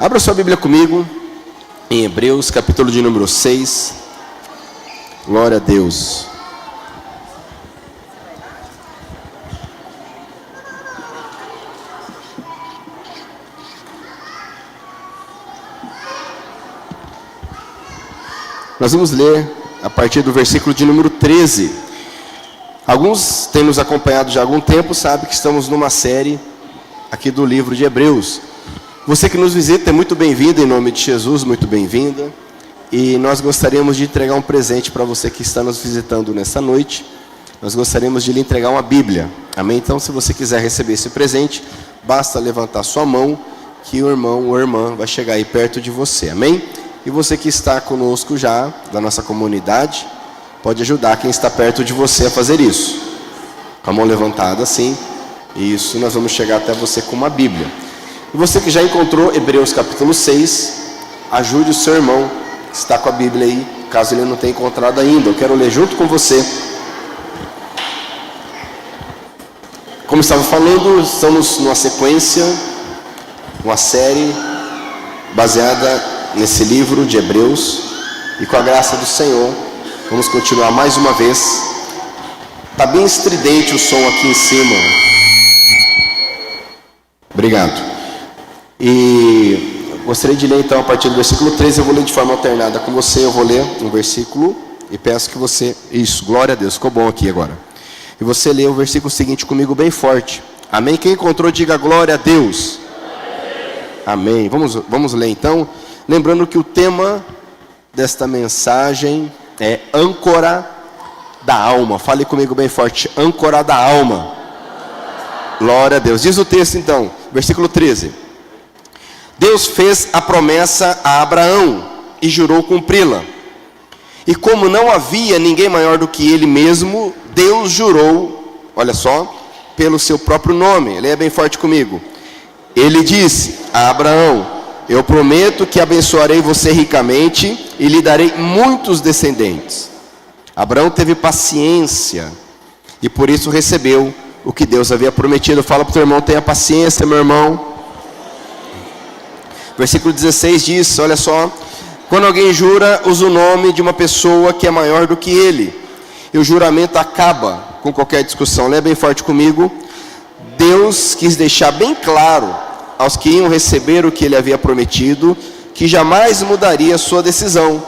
Abra sua Bíblia comigo em Hebreus, capítulo de número 6. Glória a Deus. Nós vamos ler a partir do versículo de número 13. Alguns têm nos acompanhado já há algum tempo, sabem que estamos numa série aqui do livro de Hebreus. Você que nos visita é muito bem-vindo, em nome de Jesus, muito bem-vinda. E nós gostaríamos de entregar um presente para você que está nos visitando nessa noite. Nós gostaríamos de lhe entregar uma Bíblia. Amém? Então, se você quiser receber esse presente, basta levantar sua mão, que o irmão ou a irmã vai chegar aí perto de você. Amém? E você que está conosco já, da nossa comunidade, pode ajudar quem está perto de você a fazer isso. Com a mão levantada assim. Isso, nós vamos chegar até você com uma Bíblia. E você que já encontrou Hebreus capítulo 6, ajude o seu irmão que está com a Bíblia aí, caso ele não tenha encontrado ainda. Eu quero ler junto com você. Como estava falando, estamos numa sequência, uma série baseada nesse livro de Hebreus. E com a graça do Senhor, vamos continuar mais uma vez. Está bem estridente o som aqui em cima. Obrigado. E gostaria de ler então a partir do versículo 13. Eu vou ler de forma alternada com você. Eu vou ler um versículo e peço que você... Isso, glória a Deus, ficou bom aqui agora. E você lê o versículo seguinte comigo bem forte. Amém? Quem encontrou, diga glória a Deus. Amém. Vamos ler então. Lembrando que o tema desta mensagem é âncora da alma. Fale comigo bem forte. Âncora da alma. Glória a Deus. Diz o texto então, versículo 13. Deus fez a promessa a Abraão e jurou cumpri-la. E como não havia ninguém maior do que ele mesmo, Deus jurou, olha só, pelo seu próprio nome. Leia bem forte comigo. Ele disse a Abraão: eu prometo que abençoarei você ricamente e lhe darei muitos descendentes. Abraão teve paciência e por isso recebeu o que Deus havia prometido. Fala para o teu irmão: tenha paciência, meu irmão. Versículo 16 diz, olha só: quando alguém jura, usa o nome de uma pessoa que é maior do que ele, e o juramento acaba com qualquer discussão. Leia bem forte comigo. Deus quis deixar bem claro aos que iam receber o que ele havia prometido, que jamais mudaria sua decisão.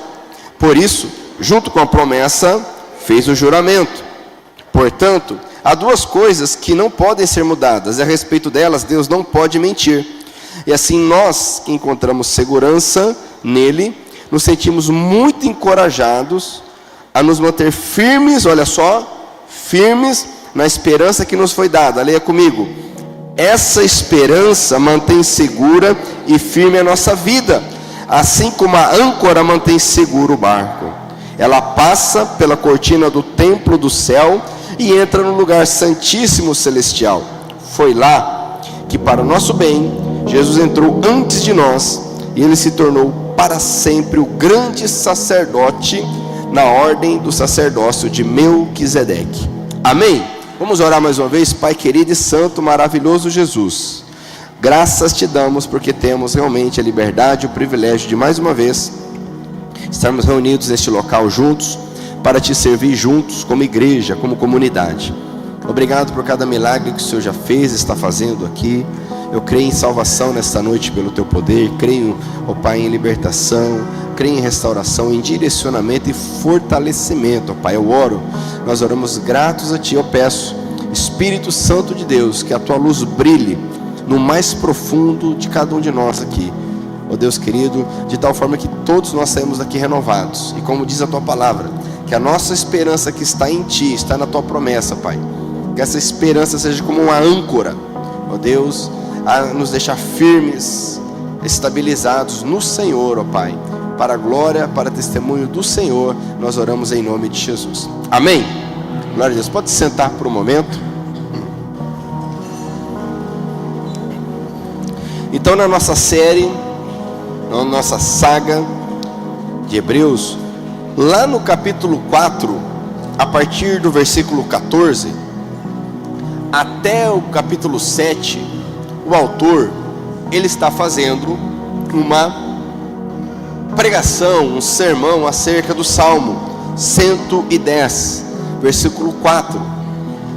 Por isso, junto com a promessa, fez o juramento. Portanto, há duas coisas que não podem ser mudadas, e a respeito delas Deus não pode mentir. E assim nós, que encontramos segurança nele, nos sentimos muito encorajados a nos manter firmes, olha só, firmes na esperança que nos foi dada. Leia comigo. Essa esperança mantém segura e firme a nossa vida, assim como a âncora mantém seguro o barco. Ela passa pela cortina do templo do céu e entra no lugar santíssimo celestial. Foi lá que, para o nosso bem, Jesus entrou antes de nós, e ele se tornou para sempre o grande sacerdote na ordem do sacerdócio de Melquisedeque. Amém? Vamos orar mais uma vez. Pai querido e santo, maravilhoso Jesus, graças te damos porque temos realmente a liberdade e o privilégio de mais uma vez estarmos reunidos neste local juntos, para te servir juntos como igreja, como comunidade. Obrigado por cada milagre que o Senhor já fez e está fazendo aqui. Eu creio em salvação nesta noite pelo teu poder. Creio, ó Pai, em libertação. Creio em restauração, em direcionamento e fortalecimento, ó Pai. Eu oro, nós oramos gratos a Ti. Eu peço, Espírito Santo de Deus, que a Tua luz brilhe no mais profundo de cada um de nós aqui, ó Deus querido, de tal forma que todos nós saímos daqui renovados. E como diz a Tua palavra, que a nossa esperança que está em Ti, está na Tua promessa, Pai. Que essa esperança seja como uma âncora, ó Deus, a nos deixar firmes, estabilizados no Senhor, ó Pai. Para a glória, para testemunho do Senhor, nós oramos em nome de Jesus. Amém? Glória a Deus. Pode se sentar por um momento. Então, na nossa série, na nossa saga de Hebreus, lá no capítulo 4, a partir do versículo 14, até o capítulo 7, o autor, ele está fazendo uma pregação, um sermão acerca do Salmo 110, versículo 4.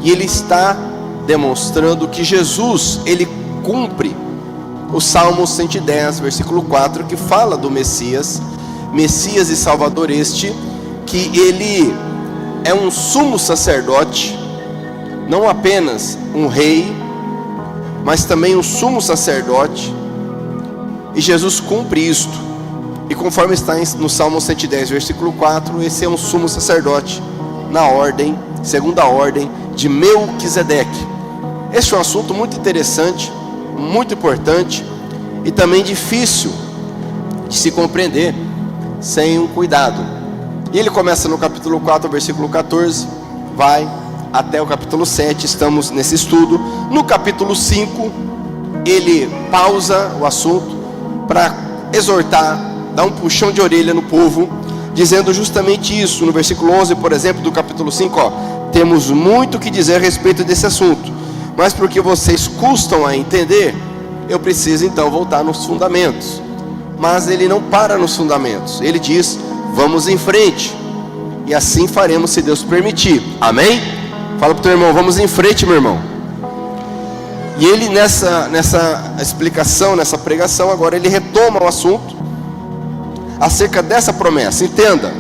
E ele está demonstrando que Jesus, ele cumpre o Salmo 110, versículo 4, que fala do Messias e Salvador este, que ele é um sumo sacerdote, não apenas um rei, mas também um sumo sacerdote, e Jesus cumpre isto, e conforme está no Salmo 110, versículo 4, esse é um sumo sacerdote, na ordem, segunda ordem, de Melquisedeque. Este é um assunto muito interessante, muito importante, e também difícil de se compreender, sem um cuidado. E ele começa no capítulo 4, versículo 14, vai até o capítulo 7, estamos nesse estudo. No capítulo 5, ele pausa o assunto para exortar, dar um puxão de orelha no povo, dizendo justamente isso. No versículo 11, por exemplo, do capítulo 5, temos muito que dizer a respeito desse assunto, mas porque vocês custam a entender, eu preciso então voltar nos fundamentos. Mas ele não para nos fundamentos, ele diz, vamos em frente, e assim faremos se Deus permitir, amém? Fala para o teu irmão, vamos em frente, meu irmão. E ele nessa explicação, nessa pregação, agora ele retoma o assunto acerca dessa promessa. Entenda,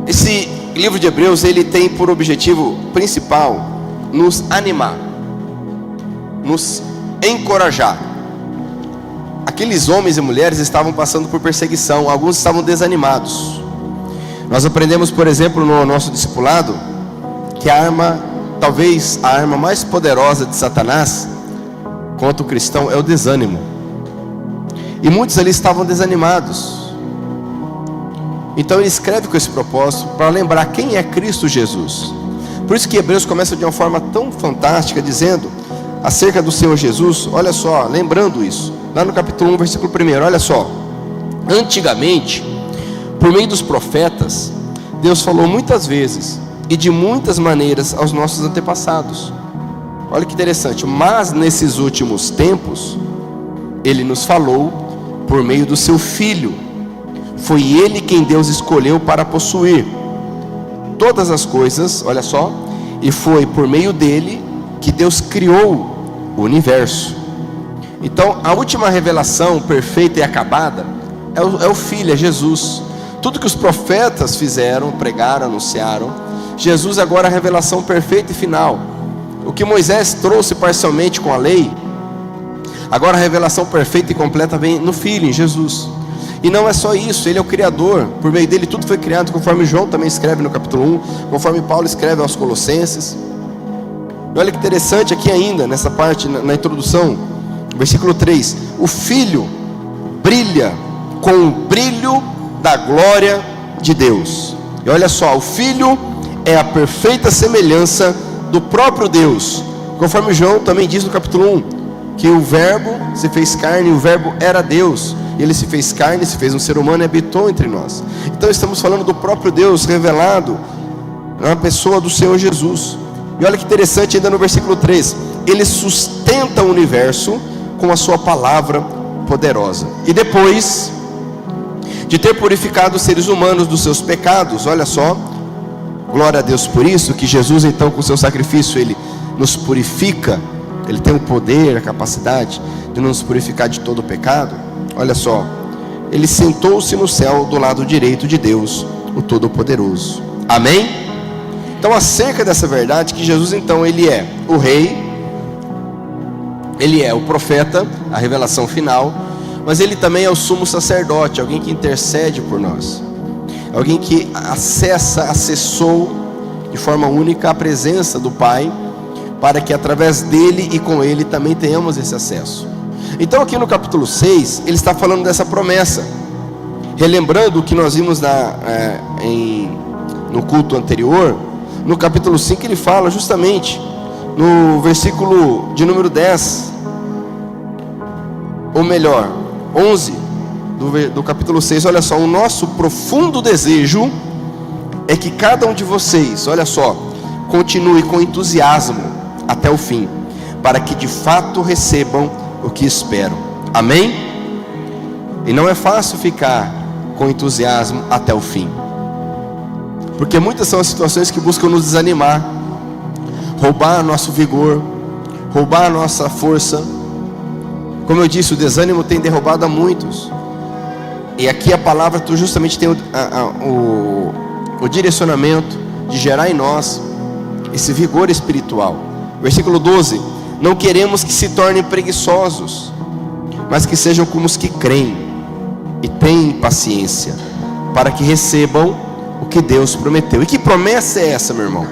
esse livro de Hebreus, ele tem por objetivo principal nos animar, nos encorajar. Aqueles homens e mulheres estavam passando por perseguição, alguns estavam desanimados. Nós aprendemos, por exemplo, no nosso discipulado, que talvez a arma mais poderosa de Satanás contra o cristão é o desânimo. E muitos ali estavam desanimados. Então ele escreve com esse propósito, para lembrar quem é Cristo Jesus. Por isso que Hebreus começa de uma forma tão fantástica, dizendo acerca do Senhor Jesus, olha só, lembrando isso, lá no capítulo 1, versículo 1, olha só. Antigamente, por meio dos profetas, Deus falou muitas vezes e de muitas maneiras aos nossos antepassados. Olha que interessante, mas nesses últimos tempos, Ele nos falou por meio do seu Filho. Foi Ele quem Deus escolheu para possuir todas as coisas, olha só, e foi por meio dele que Deus criou o universo. Então, a última revelação perfeita e acabada é o Filho, é Jesus. Tudo que os profetas fizeram, pregaram, anunciaram, Jesus agora é a revelação perfeita e final. O que Moisés trouxe parcialmente com a lei, agora a revelação perfeita e completa vem no Filho, em Jesus. E não é só isso, Ele é o Criador, por meio dele tudo foi criado, conforme João também escreve no capítulo 1, conforme Paulo escreve aos Colossenses. E olha que interessante aqui ainda, nessa parte, na introdução, versículo 3, o Filho brilha com o brilho da glória de Deus. E olha só, o Filho é a perfeita semelhança do próprio Deus, conforme João também diz no capítulo 1, que o verbo se fez carne, e o verbo era Deus, e ele se fez carne, se fez um ser humano e habitou entre nós. Então estamos falando do próprio Deus revelado na pessoa do Senhor Jesus. E olha que interessante ainda no versículo 3, ele sustenta o universo com a sua palavra poderosa. E depois de ter purificado os seres humanos dos seus pecados, olha só, glória a Deus por isso, que Jesus então com o seu sacrifício, ele nos purifica, ele tem o poder, a capacidade de nos purificar de todo o pecado. Olha só, ele sentou-se no céu do lado direito de Deus, o Todo-Poderoso. Amém? Então, acerca dessa verdade, que Jesus então, ele é o rei, ele é o profeta, a revelação final, mas ele também é o sumo sacerdote, alguém que intercede por nós, alguém que acessou de forma única a presença do Pai, para que através dele e com ele também tenhamos esse acesso. Então aqui no capítulo 6, ele está falando dessa promessa, relembrando o que nós vimos no culto anterior. No capítulo 5 ele fala justamente, no versículo de número 10, ou melhor, 11 do capítulo 6, olha só, o nosso profundo desejo é que cada um de vocês, olha só, continue com entusiasmo até o fim, para que de fato recebam o que espero. Amém? E não é fácil ficar com entusiasmo até o fim, porque muitas são as situações que buscam nos desanimar, roubar nosso vigor, roubar a nossa força. Como eu disse, o desânimo tem derrubado a muitos. E aqui a palavra justamente tem o direcionamento de gerar em nós esse vigor espiritual. Versículo 12: não queremos que se tornem preguiçosos, mas que sejam como os que creem e têm paciência, para que recebam o que Deus prometeu. E que promessa é essa, meu irmão?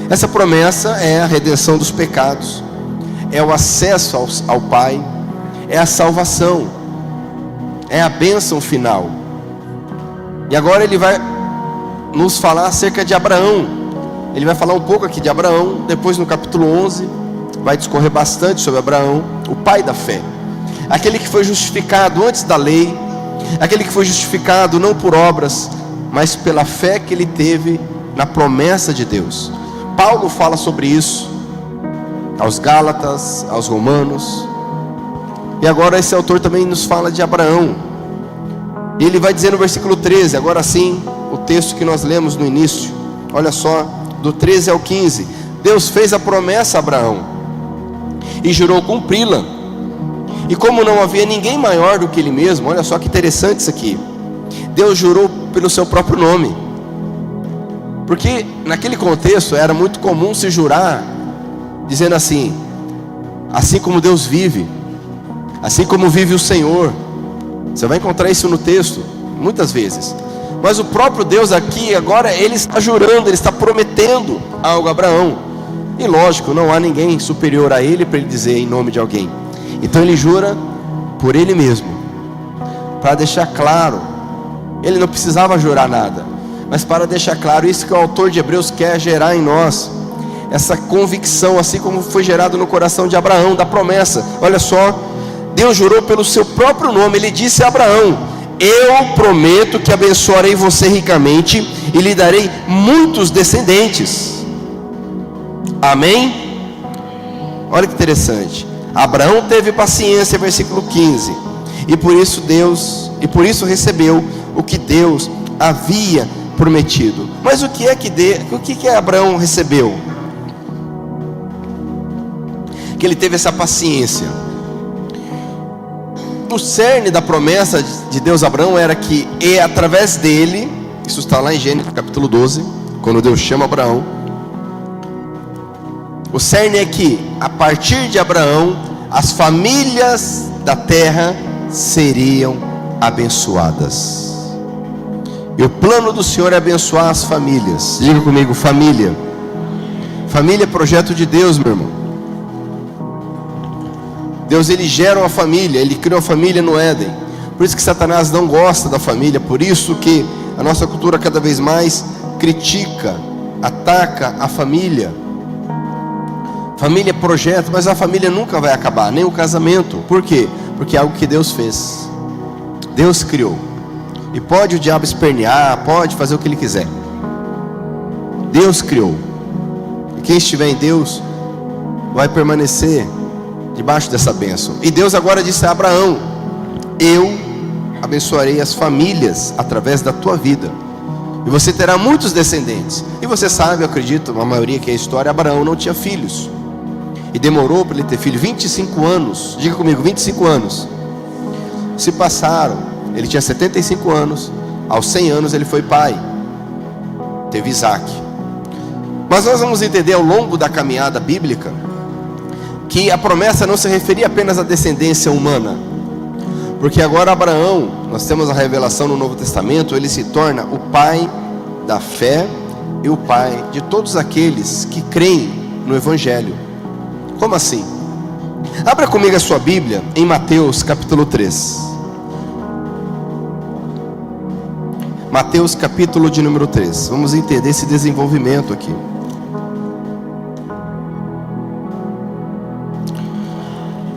Essa promessa é a redenção dos pecados, é o acesso ao Pai, é a salvação, é a bênção final. E agora ele vai nos falar acerca de Abraão. Ele vai falar um pouco aqui de Abraão. Depois no capítulo 11 vai discorrer bastante sobre Abraão, o pai da fé, aquele que foi justificado antes da lei, aquele que foi justificado não por obras, mas pela fé que ele teve na promessa de Deus. Paulo fala sobre isso aos Gálatas, aos Romanos. E agora esse autor também nos fala de Abraão. E ele vai dizer no versículo 13, agora sim, o texto que nós lemos no início. Olha só, do 13 ao 15. Deus fez a promessa a Abraão e jurou cumpri-la. E como não havia ninguém maior do que ele mesmo, olha só que interessante isso aqui, Deus jurou pelo seu próprio nome. Porque naquele contexto era muito comum se jurar dizendo assim: assim como Deus vive, assim como vive o Senhor. Você vai encontrar isso no texto muitas vezes. Mas o próprio Deus aqui agora, ele está jurando, ele está prometendo algo a Abraão. E lógico, não há ninguém superior a ele para ele dizer em nome de alguém. Então ele jura por ele mesmo, para deixar claro. Ele não precisava jurar nada, mas para deixar claro isso que o autor de Hebreus quer gerar em nós, essa convicção, assim como foi gerado no coração de Abraão, da promessa. Olha só, Deus jurou pelo seu próprio nome. Ele disse a Abraão: eu prometo que abençoarei você ricamente e lhe darei muitos descendentes. Amém? Olha que interessante. Abraão teve paciência, versículo 15, e por isso recebeu o que Deus havia prometido. Mas o que Abraão recebeu? Que ele teve essa paciência. O cerne da promessa de Deus a Abraão era que através dele, isso está lá em Gênesis capítulo 12, quando Deus chama Abraão, o cerne é que a partir de Abraão as famílias da terra seriam abençoadas. E o plano do Senhor é abençoar as famílias. Diga comigo: família. Família é projeto de Deus, meu irmão. Deus, ele gera uma família, ele criou a família no Éden. Por isso que Satanás não gosta da família. Por isso que a nossa cultura cada vez mais critica, ataca a família. Família é projeto, mas a família nunca vai acabar, nem o casamento. Por quê? Porque é algo que Deus fez, Deus criou. E pode o diabo espernear, pode fazer o que ele quiser, Deus criou. E quem estiver em Deus vai permanecer debaixo dessa bênção. E Deus agora disse a Abraão: eu abençoarei as famílias através da tua vida, e você terá muitos descendentes. E você sabe, eu acredito, a maioria que é a história, Abraão não tinha filhos, e demorou para ele ter filho 25 anos. Diga comigo: 25 anos se passaram. Ele tinha 75 anos, aos 100 anos ele foi pai, teve Isaac. Mas nós vamos entender ao longo da caminhada bíblica que a promessa não se referia apenas à descendência humana, porque agora Abraão, nós temos a revelação no Novo Testamento, ele se torna o pai da fé e o pai de todos aqueles que creem no Evangelho. Como assim? Abra comigo a sua Bíblia em Mateus capítulo 3. Mateus capítulo de número 3. Vamos entender esse desenvolvimento aqui.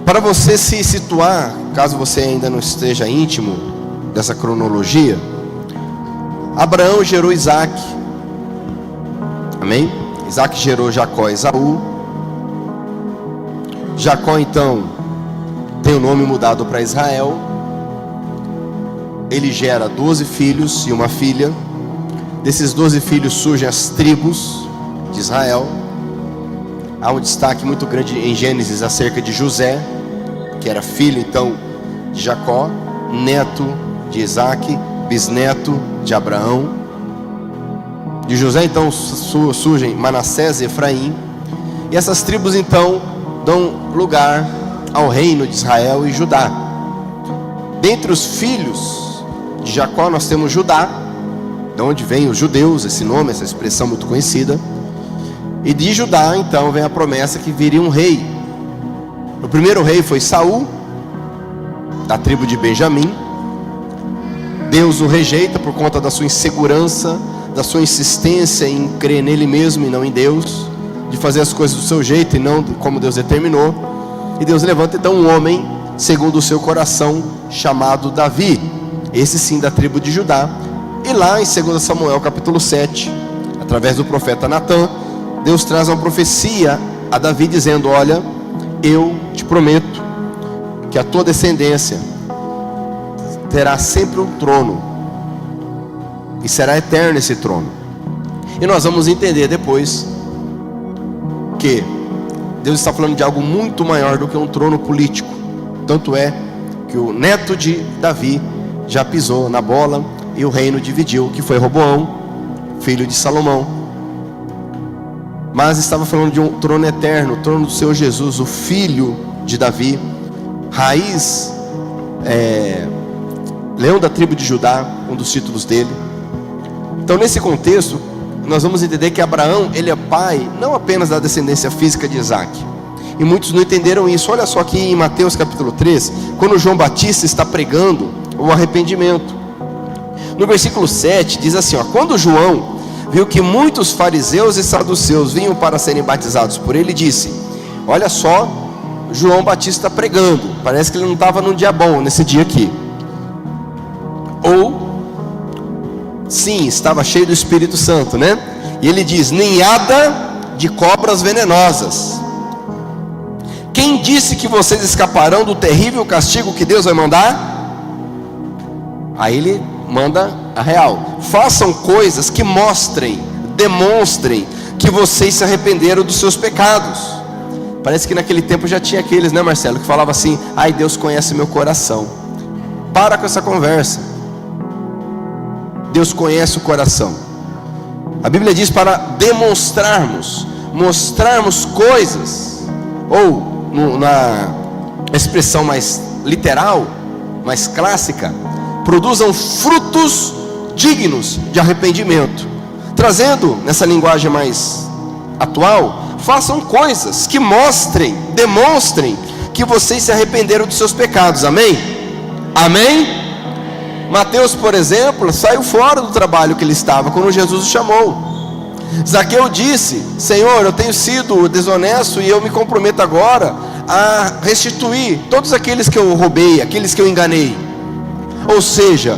Para você se situar, caso você ainda não esteja íntimo dessa cronologia, Abraão gerou Isaac. Amém? Isaac gerou Jacó e Esaú. Jacó então tem o nome mudado para Israel. Ele gera 12 filhos e uma filha. Desses 12 filhos surgem as tribos de Israel. Há um destaque muito grande em Gênesis acerca de José, que era filho então de Jacó, neto de Isaac, bisneto de Abraão. De José então surgem Manassés e Efraim. E essas tribos então dão lugar ao reino de Israel e Judá. Dentre os filhos de Jacó nós temos Judá, de onde vem os judeus, esse nome, essa expressão muito conhecida. E de Judá então vem a promessa que viria um rei. O primeiro rei foi Saul, da tribo de Benjamim. Deus o rejeita por conta da sua insegurança, da sua insistência em crer nele mesmo e não em Deus, de fazer as coisas do seu jeito e não como Deus determinou. E Deus levanta então um homem segundo o seu coração, chamado Davi, esse sim da tribo de Judá. E lá em 2 Samuel capítulo 7, através do profeta Natã, Deus traz uma profecia a Davi dizendo: olha, eu te prometo que a tua descendência terá sempre um trono, e será eterno esse trono. E nós vamos entender depois que Deus está falando de algo muito maior do que um trono político. Tanto é que o neto de Davi já pisou na bola e o reino dividiu, que foi Roboão, filho de Salomão. Mas estava falando de um trono eterno, o trono do Senhor Jesus, o filho de Davi, raiz, leão da tribo de Judá, um dos títulos dele. Então nesse contexto nós vamos entender que Abraão, ele é pai não apenas da descendência física de Isaac. E muitos não entenderam isso. Olha só aqui em Mateus capítulo 3, quando João Batista está pregando o arrependimento, no versículo 7 diz assim, ó: quando João viu que muitos fariseus e saduceus vinham para serem batizados por ele, disse: olha só, João Batista pregando, parece que ele não estava num dia bom nesse dia aqui. Ou sim, estava cheio do Espírito Santo, né? E ele diz: ninhada de cobras venenosas. Quem disse que vocês escaparão do terrível castigo que Deus vai mandar? Aí ele manda a real: façam coisas que mostrem, demonstrem que vocês se arrependeram dos seus pecados. Parece que naquele tempo já tinha aqueles, né, Marcelo, que falava assim: ai, Deus conhece meu coração. Para com essa conversa. Deus conhece o coração. A Bíblia diz para demonstrarmos, mostrarmos coisas, ou na expressão mais literal, mais clássica, produzam frutos dignos de arrependimento. Trazendo nessa linguagem mais atual, façam coisas que mostrem, demonstrem que vocês se arrependeram dos seus pecados. Amém? Amém? Mateus, por exemplo, saiu fora do trabalho que ele estava quando Jesus o chamou. Zaqueu disse: Senhor, eu tenho sido desonesto e eu me comprometo agora a restituir todos aqueles que eu roubei, aqueles que eu enganei. Ou seja,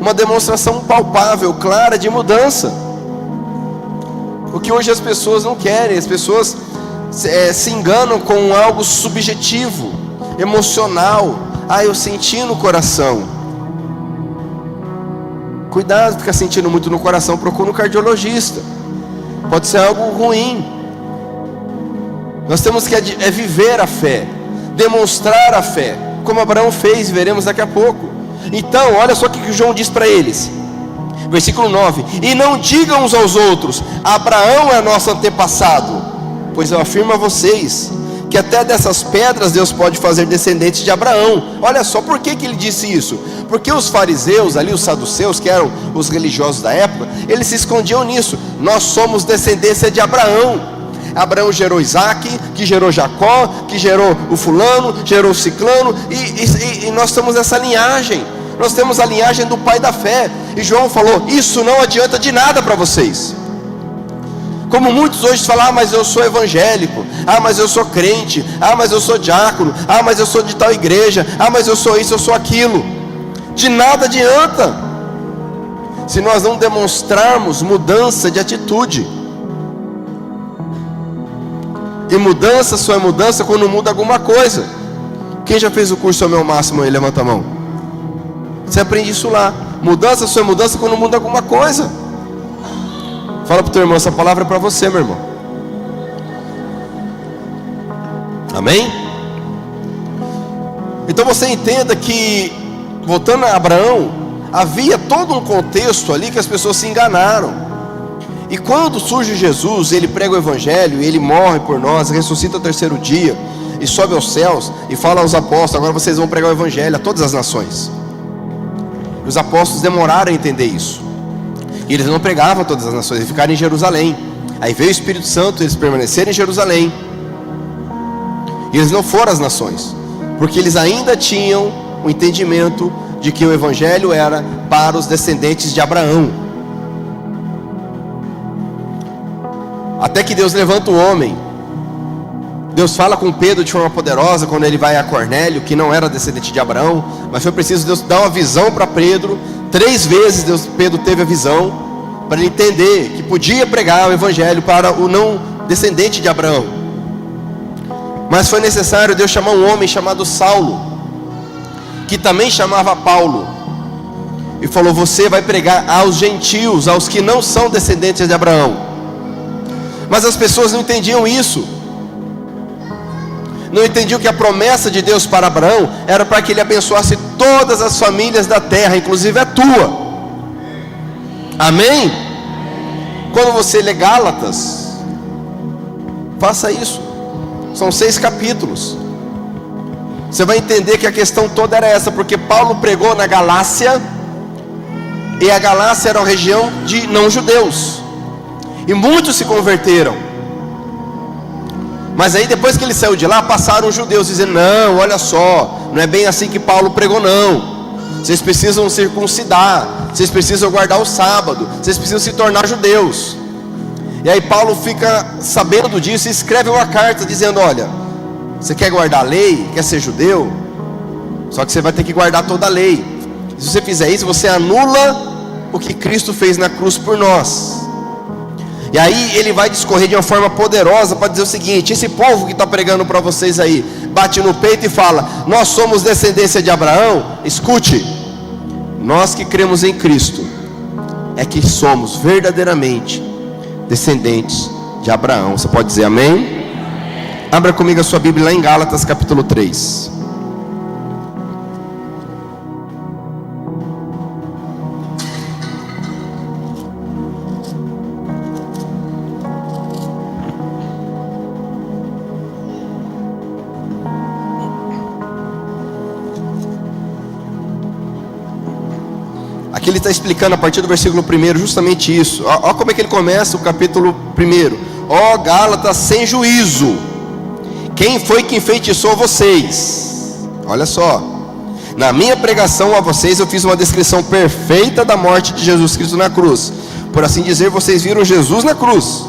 uma demonstração palpável, clara de mudança. O que hoje as pessoas não querem, as pessoas se enganam com algo subjetivo, emocional. Ah, eu senti no coração. Cuidado, ficar sentindo muito no coração, procura um cardiologista. Pode ser algo ruim. Nós temos que viver a fé, demonstrar a fé, como Abraão fez, veremos daqui a pouco. Então, olha só o que João diz para eles, versículo 9: e não digam uns aos outros: Abraão é nosso antepassado, pois eu afirmo a vocês que até dessas pedras Deus pode fazer descendentes de Abraão. Olha só, por que ele disse isso? Porque os fariseus ali, os saduceus, que eram os religiosos da época, eles se escondiam nisso. Nós somos descendência de Abraão. Abraão gerou Isaac, que gerou Jacó, que gerou o fulano, gerou o ciclano, e nós estamos nessa linhagem. Nós temos a linhagem do pai da fé. E João falou: isso não adianta de nada para vocês. Como muitos hoje falam: ah, mas eu sou evangélico, ah, mas eu sou crente, ah, mas eu sou diácono, ah, mas eu sou de tal igreja, ah, mas eu sou isso, eu sou aquilo. De nada adianta se nós não demonstrarmos mudança de atitude. E mudança só é mudança quando muda alguma coisa. Quem já fez o curso ao meu máximo aí? Levanta a mão. Você aprende isso lá. Mudança só é mudança quando muda alguma coisa. Fala para o teu irmão, essa palavra é para você, meu irmão. Amém? Então você entenda que, voltando a Abraão, havia todo um contexto ali que as pessoas se enganaram. E quando surge Jesus, ele prega o evangelho, ele morre por nós, ressuscita ao terceiro dia, e sobe aos céus, e fala aos apóstolos: agora vocês vão pregar o evangelho a todas as nações. Os apóstolos demoraram a entender isso, e eles não pregavam a todas as nações, eles ficaram em Jerusalém. Aí veio o Espírito Santo, eles permaneceram em Jerusalém, e eles não foram às nações, porque eles ainda tinham o entendimento de que o evangelho era para os descendentes de Abraão. Até que Deus levanta o homem. Deus fala com Pedro de forma poderosa quando ele vai a Cornélio, que não era descendente de Abraão, mas foi preciso Deus dar uma visão para Pedro. 3 vezes Pedro teve a visão, para ele entender que podia pregar o evangelho para o não descendente de Abraão. Mas foi necessário Deus chamar um homem chamado Saulo, que também chamava Paulo, e falou: você vai pregar aos gentios, aos que não são descendentes de Abraão. Mas as pessoas não entendiam isso. Não entendiam que a promessa de Deus para Abraão era para que ele abençoasse todas as famílias da terra, inclusive a tua. Amém? Quando você lê Gálatas, faça isso. São 6 capítulos. Você vai entender que a questão toda era essa, porque Paulo pregou na Galácia, e a Galácia era uma região de não-judeus, e muitos se converteram. Mas aí depois que ele saiu de lá, passaram os judeus dizendo: não, olha só, não é bem assim que Paulo pregou não. Vocês precisam circuncidar, vocês precisam guardar o sábado, vocês precisam se tornar judeus. E aí Paulo fica sabendo disso e escreve uma carta dizendo: olha, você quer guardar a lei, quer ser judeu, só que você vai ter que guardar toda a lei. Se você fizer isso, você anula o que Cristo fez na cruz por nós. E aí ele vai discorrer de uma forma poderosa para dizer o seguinte: esse povo que está pregando para vocês aí, bate no peito e fala: nós somos descendência de Abraão. Escute, nós que cremos em Cristo é que somos verdadeiramente descendentes de Abraão. Você pode dizer amém? Abra comigo a sua Bíblia lá em Gálatas capítulo 3. Aqui ele está explicando a partir do versículo 1 justamente isso. Olha como é que ele começa o capítulo 1. Ó Gálatas sem juízo, quem foi que enfeitiçou vocês? Olha só, na minha pregação a vocês eu fiz uma descrição perfeita da morte de Jesus Cristo na cruz. Por assim dizer, vocês viram Jesus na cruz.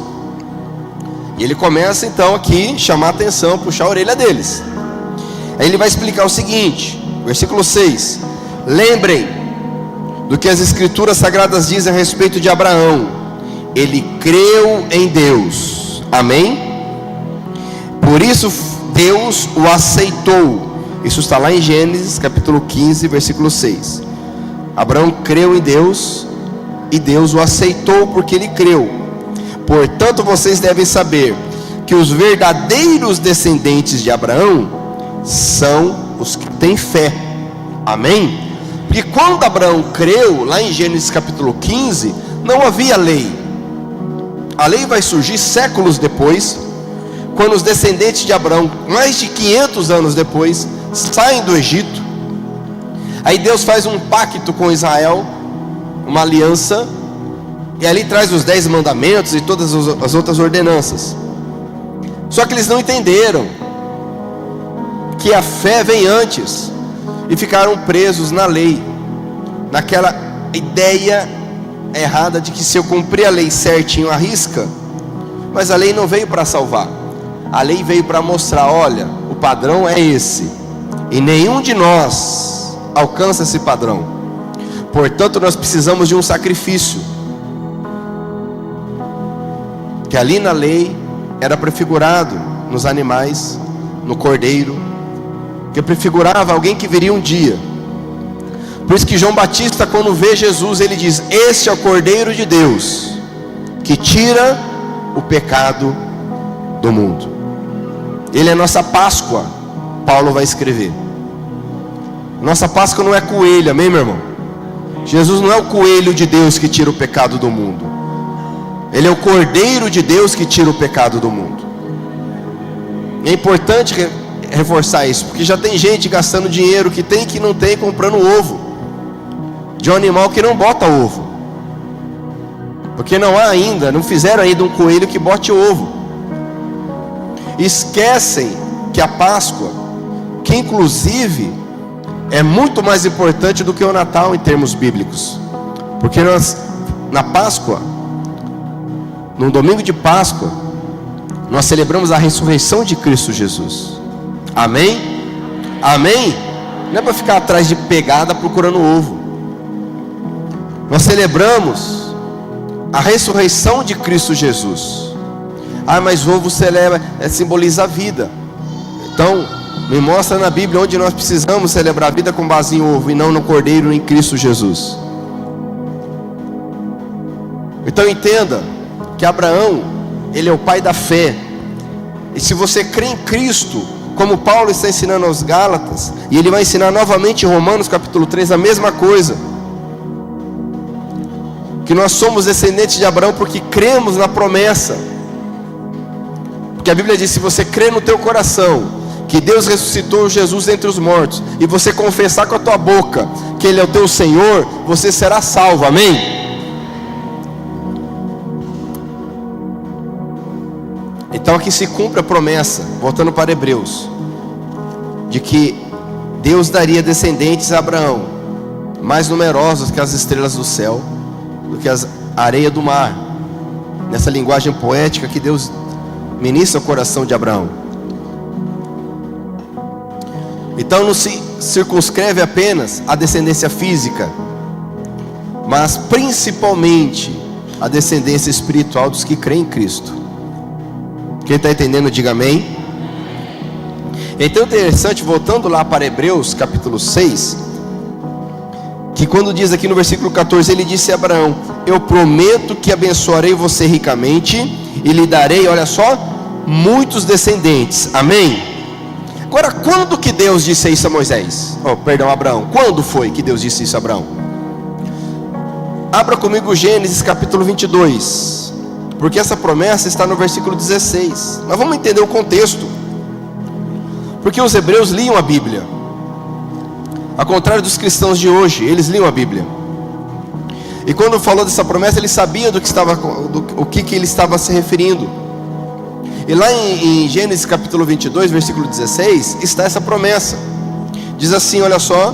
E ele começa então aqui, chamar a atenção, puxar a orelha deles. Aí ele vai explicar o seguinte, versículo 6. Lembrem do que as escrituras sagradas dizem a respeito de Abraão. Ele creu em Deus, amém? Por isso Deus o aceitou. Isso está lá em Gênesis capítulo 15, versículo 6. Abraão creu em Deus, e Deus o aceitou porque ele creu. Portanto vocês devem saber que os verdadeiros descendentes de Abraão são os que têm fé, amém? Porque quando Abraão creu, lá em Gênesis capítulo 15, não havia lei. A lei vai surgir séculos depois, quando os descendentes de Abraão, mais de 500 anos depois, saem do Egito. Aí Deus faz um pacto com Israel, uma aliança, e ali traz os 10 mandamentos e todas as outras ordenanças. Só que eles não entenderam que a fé vem antes, e ficaram presos na lei, naquela ideia errada de que se eu cumprir a lei certinho à risca. Mas a lei não veio para salvar, a lei veio para mostrar: olha, o padrão é esse, e nenhum de nós alcança esse padrão. Portanto nós precisamos de um sacrifício, que ali na lei era prefigurado nos animais, no cordeiro, que prefigurava alguém que viria um dia. Por isso que João Batista, quando vê Jesus, ele diz: este é o Cordeiro de Deus, que tira o pecado do mundo. Ele é nossa Páscoa, Paulo vai escrever. Nossa Páscoa não é coelho, amém, meu irmão? Jesus não é o coelho de Deus que tira o pecado do mundo. Ele é o Cordeiro de Deus que tira o pecado do mundo. É importante reforçar isso, porque já tem gente gastando dinheiro que tem e que não tem, comprando ovo de um animal que não bota ovo, porque não há ainda, não fizeram ainda um coelho que bote ovo. Esquecem que a Páscoa, que inclusive é muito mais importante do que o Natal em termos bíblicos, porque nós, na Páscoa, no domingo de Páscoa, nós celebramos a ressurreição de Cristo Jesus. Amém? Amém? Não é para ficar atrás de pegada procurando ovo. Nós celebramos a ressurreição de Cristo Jesus. Ah, mas o ovo simboliza a vida. Então, me mostra na Bíblia onde nós precisamos celebrar a vida com base em ovo e não no Cordeiro, em Cristo Jesus. Então entenda que Abraão, ele é o pai da fé. E se você crê em Cristo, como Paulo está ensinando aos Gálatas, e ele vai ensinar novamente em Romanos capítulo 3 a mesma coisa, que nós somos descendentes de Abraão porque cremos na promessa. Porque a Bíblia diz: se você crê no teu coração que Deus ressuscitou Jesus entre os mortos, e você confessar com a tua boca que Ele é o teu Senhor, você será salvo, amém? Então aqui se cumpre a promessa, voltando para Hebreus, de que Deus daria descendentes a Abraão, mais numerosos que as estrelas do céu, do que as areias do mar. Nessa linguagem poética que Deus ministra o coração de Abraão. Então não se circunscreve apenas a descendência física, mas principalmente a descendência espiritual dos que creem em Cristo. Quem está entendendo, diga amém. Então é interessante, voltando lá para Hebreus capítulo 6, que quando diz aqui no versículo 14, ele disse a Abraão: eu prometo que abençoarei você ricamente e lhe darei, olha só, muitos descendentes, amém? Agora, quando que Deus disse isso a Moisés? Abraão, quando foi que Deus disse isso a Abraão? Abra comigo Gênesis capítulo 22, porque essa promessa está no versículo 16. Nós vamos entender o contexto, porque os hebreus liam a Bíblia, ao contrário dos cristãos de hoje, eles liam a Bíblia. E quando falou dessa promessa, ele sabia o que ele estava se referindo. E lá em Gênesis capítulo 22, versículo 16, está essa promessa. Diz assim, olha só,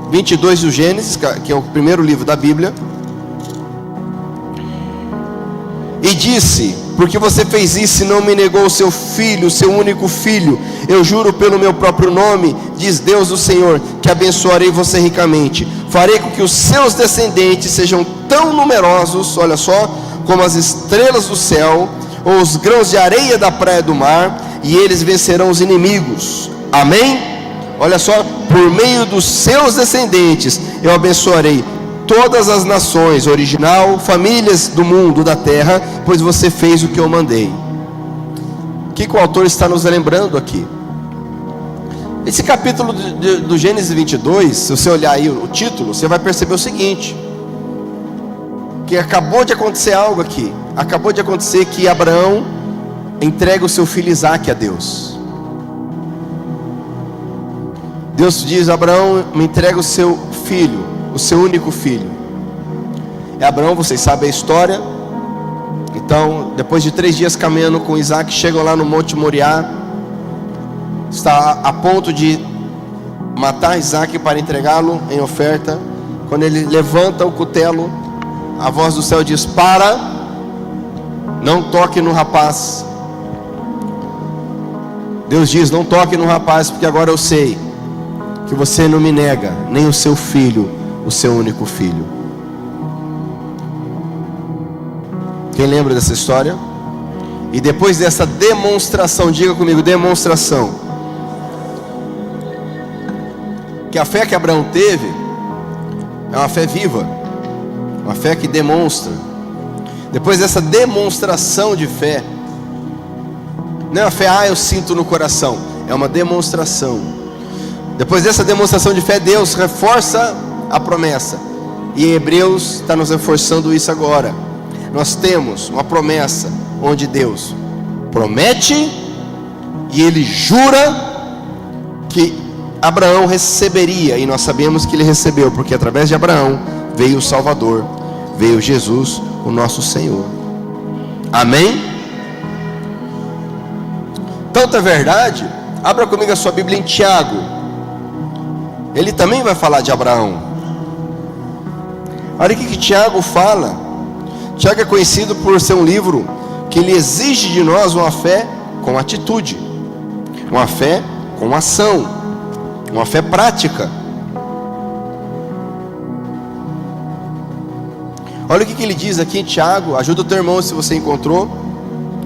22 do Gênesis, que é o primeiro livro da Bíblia. E disse: porque você fez isso e não me negou o seu filho, o seu único filho, eu juro pelo meu próprio nome, diz Deus o Senhor, que abençoarei você ricamente. Farei com que os seus descendentes sejam tão numerosos, olha só, como as estrelas do céu, ou os grãos de areia da praia do mar, e eles vencerão os inimigos, amém? Olha só, por meio dos seus descendentes eu abençoarei todas as nações, original, famílias do mundo, da terra, pois você fez o que eu mandei. O que o autor está nos lembrando aqui? Esse capítulo do Gênesis 22, se você olhar aí o título, você vai perceber o seguinte: que acabou de acontecer algo aqui. Acabou de acontecer que Abraão entrega o seu filho Isaque a Deus. Deus diz: Abraão, me entrega o seu filho, o seu único filho. É Abraão, vocês sabem a história. Então, depois de 3 dias caminhando com Isaque, chegam lá no Monte Moriá. Está a ponto de matar Isaque para entregá-lo em oferta. Quando ele levanta o cutelo, a voz do céu diz: para, não toque no rapaz. Deus diz: não toque no rapaz, porque agora eu sei que você não me nega nem o seu filho, o seu único filho. Quem lembra dessa história? E depois dessa demonstração, diga comigo, demonstração, que a fé que Abraão teve é uma fé viva, uma fé que demonstra. Depois dessa demonstração de fé, não é uma fé, eu sinto no coração, é uma demonstração. Depois dessa demonstração de fé, Deus reforça a promessa. E em Hebreus está nos reforçando isso agora. Nós temos uma promessa onde Deus promete e Ele jura que Abraão receberia. E nós sabemos que ele recebeu, porque através de Abraão veio o Salvador, veio Jesus, o nosso Senhor. Amém? Tanto é verdade, abra comigo a sua Bíblia em Tiago. Ele também vai falar de Abraão. Olha o que Tiago fala. Tiago é conhecido por ser um livro que ele exige de nós uma fé com atitude, uma fé com ação, uma fé prática. Olha o que ele diz aqui em Tiago. Ajuda o teu irmão se você encontrou.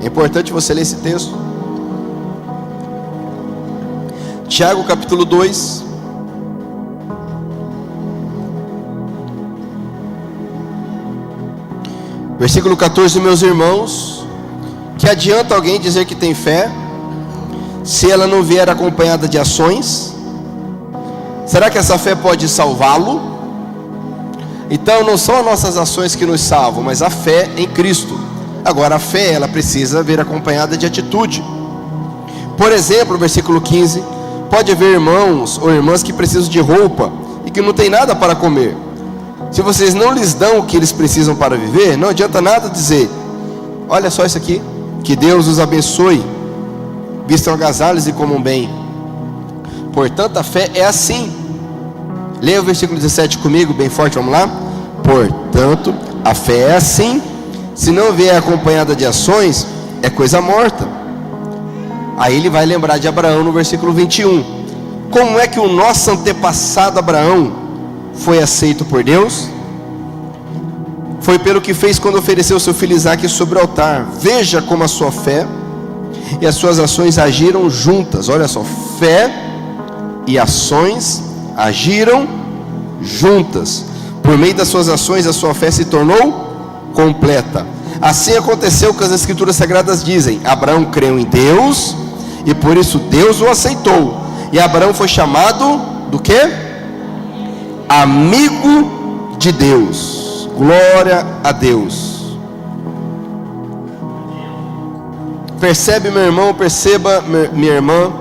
É importante você ler esse texto. Tiago capítulo 2. Versículo 14, meus irmãos, que adianta alguém dizer que tem fé, se ela não vier acompanhada de ações? Será que essa fé pode salvá-lo? Então não são as nossas ações que nos salvam, mas a fé em Cristo. Agora a fé, ela precisa vir acompanhada de atitude. Por exemplo, versículo 15, pode haver irmãos ou irmãs que precisam de roupa e que não tem nada para comer. Se vocês não lhes dão o que eles precisam para viver, não adianta nada dizer: olha só isso aqui, que Deus os abençoe, vistam agasalhos e comam bem. Portanto, a fé é assim. Leia o versículo 17 comigo, bem forte, vamos lá. Portanto, a fé é assim. Se não vier acompanhada de ações, é coisa morta. Aí ele vai lembrar de Abraão no versículo 21. Como é que o nosso antepassado Abraão foi aceito por Deus? Foi pelo que fez quando ofereceu seu filho Isaque sobre o altar. Veja como a sua fé e as suas ações agiram juntas. Olha só, fé e ações agiram juntas. Por meio das suas ações, a sua fé se tornou completa. Assim aconteceu que as Escrituras Sagradas dizem: Abraão creu em Deus e por isso Deus o aceitou. E Abraão foi chamado do quê? Amigo de Deus. Glória a Deus. Percebe, meu irmão, perceba, minha irmã,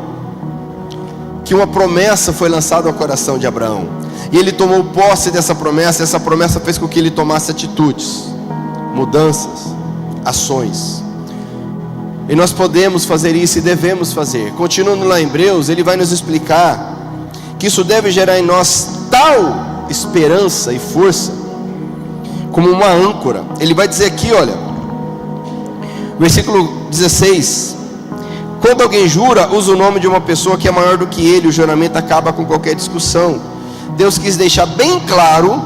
que uma promessa foi lançada ao coração de Abraão, e ele tomou posse dessa promessa. Essa promessa fez com que ele tomasse atitudes, mudanças, ações. E nós podemos fazer isso e devemos fazer. Continuando lá em Hebreus, ele vai nos explicar que isso deve gerar em nós tal esperança e força, como uma âncora. Ele vai dizer aqui, olha, versículo 16: quando alguém jura, usa o nome de uma pessoa que é maior do que ele, o juramento acaba com qualquer discussão. Deus quis deixar bem claro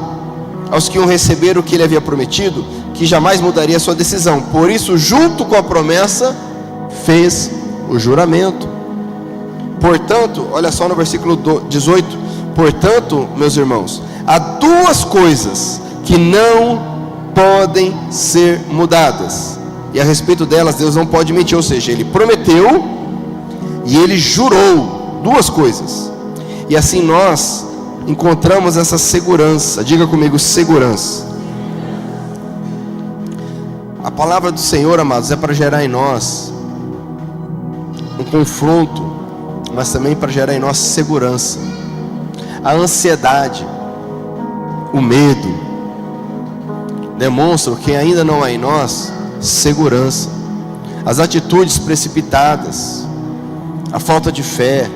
aos que iam receber o que ele havia prometido, que jamais mudaria a sua decisão. Por isso, junto com a promessa, fez o juramento. Portanto, olha só no versículo 18: portanto, meus irmãos, há duas coisas que não podem ser mudadas, e a respeito delas Deus não pode mentir. Ou seja, Ele prometeu e Ele jurou duas coisas, e assim nós encontramos essa segurança. Diga comigo, segurança. A palavra do Senhor, amados, é para gerar em nós um confronto, mas também para gerar em nós segurança. A ansiedade, o medo, demonstram que ainda não há em nós segurança. As atitudes precipitadas, a falta de fé,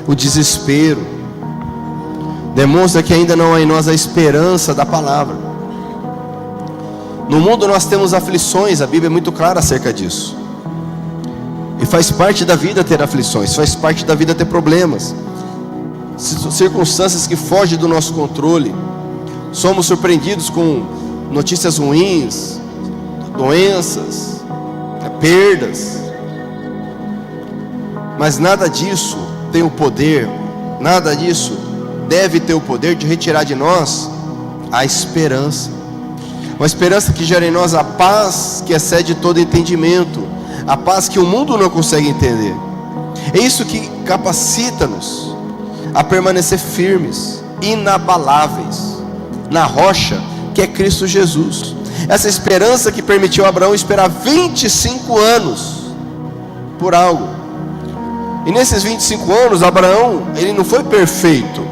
o desespero, demonstra que ainda não há em nós a esperança da palavra. No mundo nós temos aflições, a Bíblia é muito clara acerca disso. E faz parte da vida ter aflições, faz parte da vida ter problemas, circunstâncias que fogem do nosso controle. Somos surpreendidos com notícias ruins, doenças, perdas. Mas nada disso tem o poder, nada disso deve ter o poder de retirar de nós a esperança. Uma esperança que gera em nós a paz que excede todo entendimento, a paz que o mundo não consegue entender. É isso que capacita-nos a permanecer firmes, inabaláveis, na rocha que é Cristo Jesus. Essa esperança que permitiu a Abraão esperar 25 anos por algo. E nesses 25 anos, Abraão, ele não foi perfeito.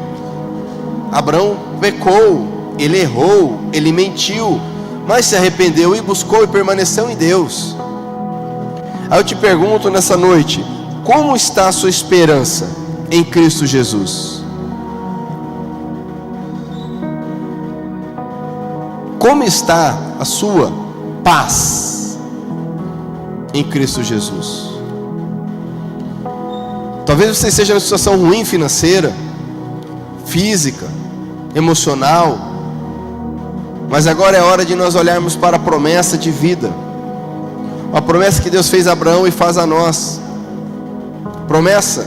Abraão pecou, ele errou, ele mentiu, mas se arrependeu e buscou e permaneceu em Deus. Aí eu te pergunto nessa noite, como está a sua esperança em Cristo Jesus? Como está a sua paz em Cristo Jesus? Talvez você esteja numa situação ruim financeira, física, emocional, mas agora é hora de nós olharmos para a promessa de vida, a promessa que Deus fez a Abraão e faz a nós, promessa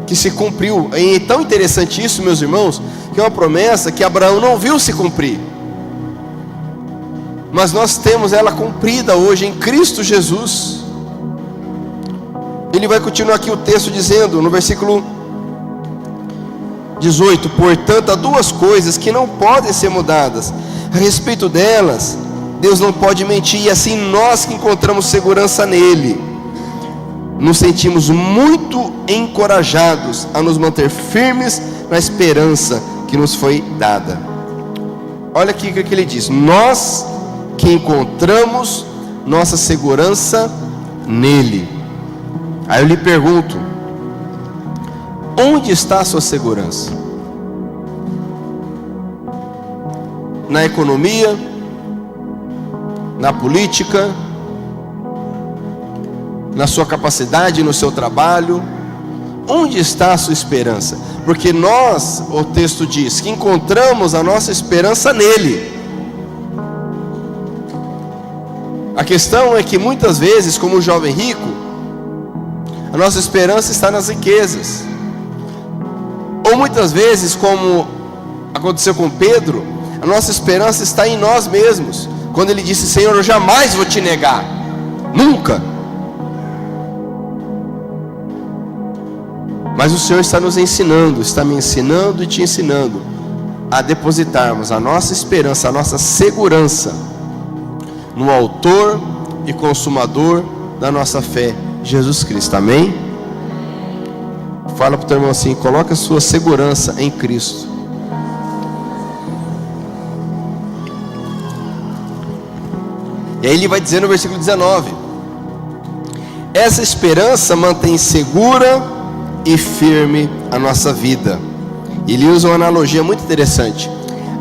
que se cumpriu. E é tão interessante isso, meus irmãos, que é uma promessa que Abraão não viu se cumprir, mas nós temos ela cumprida hoje em Cristo Jesus. Ele vai continuar aqui o texto dizendo, no versículo 18: portanto, há duas coisas que não podem ser mudadas. A respeito delas, Deus não pode mentir, e assim nós que encontramos segurança nele, nos sentimos muito encorajados a nos manter firmes na esperança que nos foi dada. Olha aqui o que ele diz: nós que encontramos nossa segurança nele. Aí eu lhe pergunto, onde está a sua segurança? Na economia? Na política? Na sua capacidade, no seu trabalho? Onde está a sua esperança? Porque nós, o texto diz, que encontramos a nossa esperança nele. A questão é que muitas vezes, como o jovem rico, a nossa esperança está nas riquezas. Ou muitas vezes, como aconteceu com Pedro, a nossa esperança está em nós mesmos. Quando ele disse: Senhor, eu jamais vou te negar, nunca. Mas o Senhor está nos ensinando, está me ensinando e te ensinando a depositarmos a nossa esperança, a nossa segurança no autor e consumador da nossa fé, Jesus Cristo. Amém? Fala para o teu irmão assim: coloca a sua segurança em Cristo. E aí ele vai dizer no versículo 19: essa esperança mantém segura e firme a nossa vida. Ele usa uma analogia muito interessante: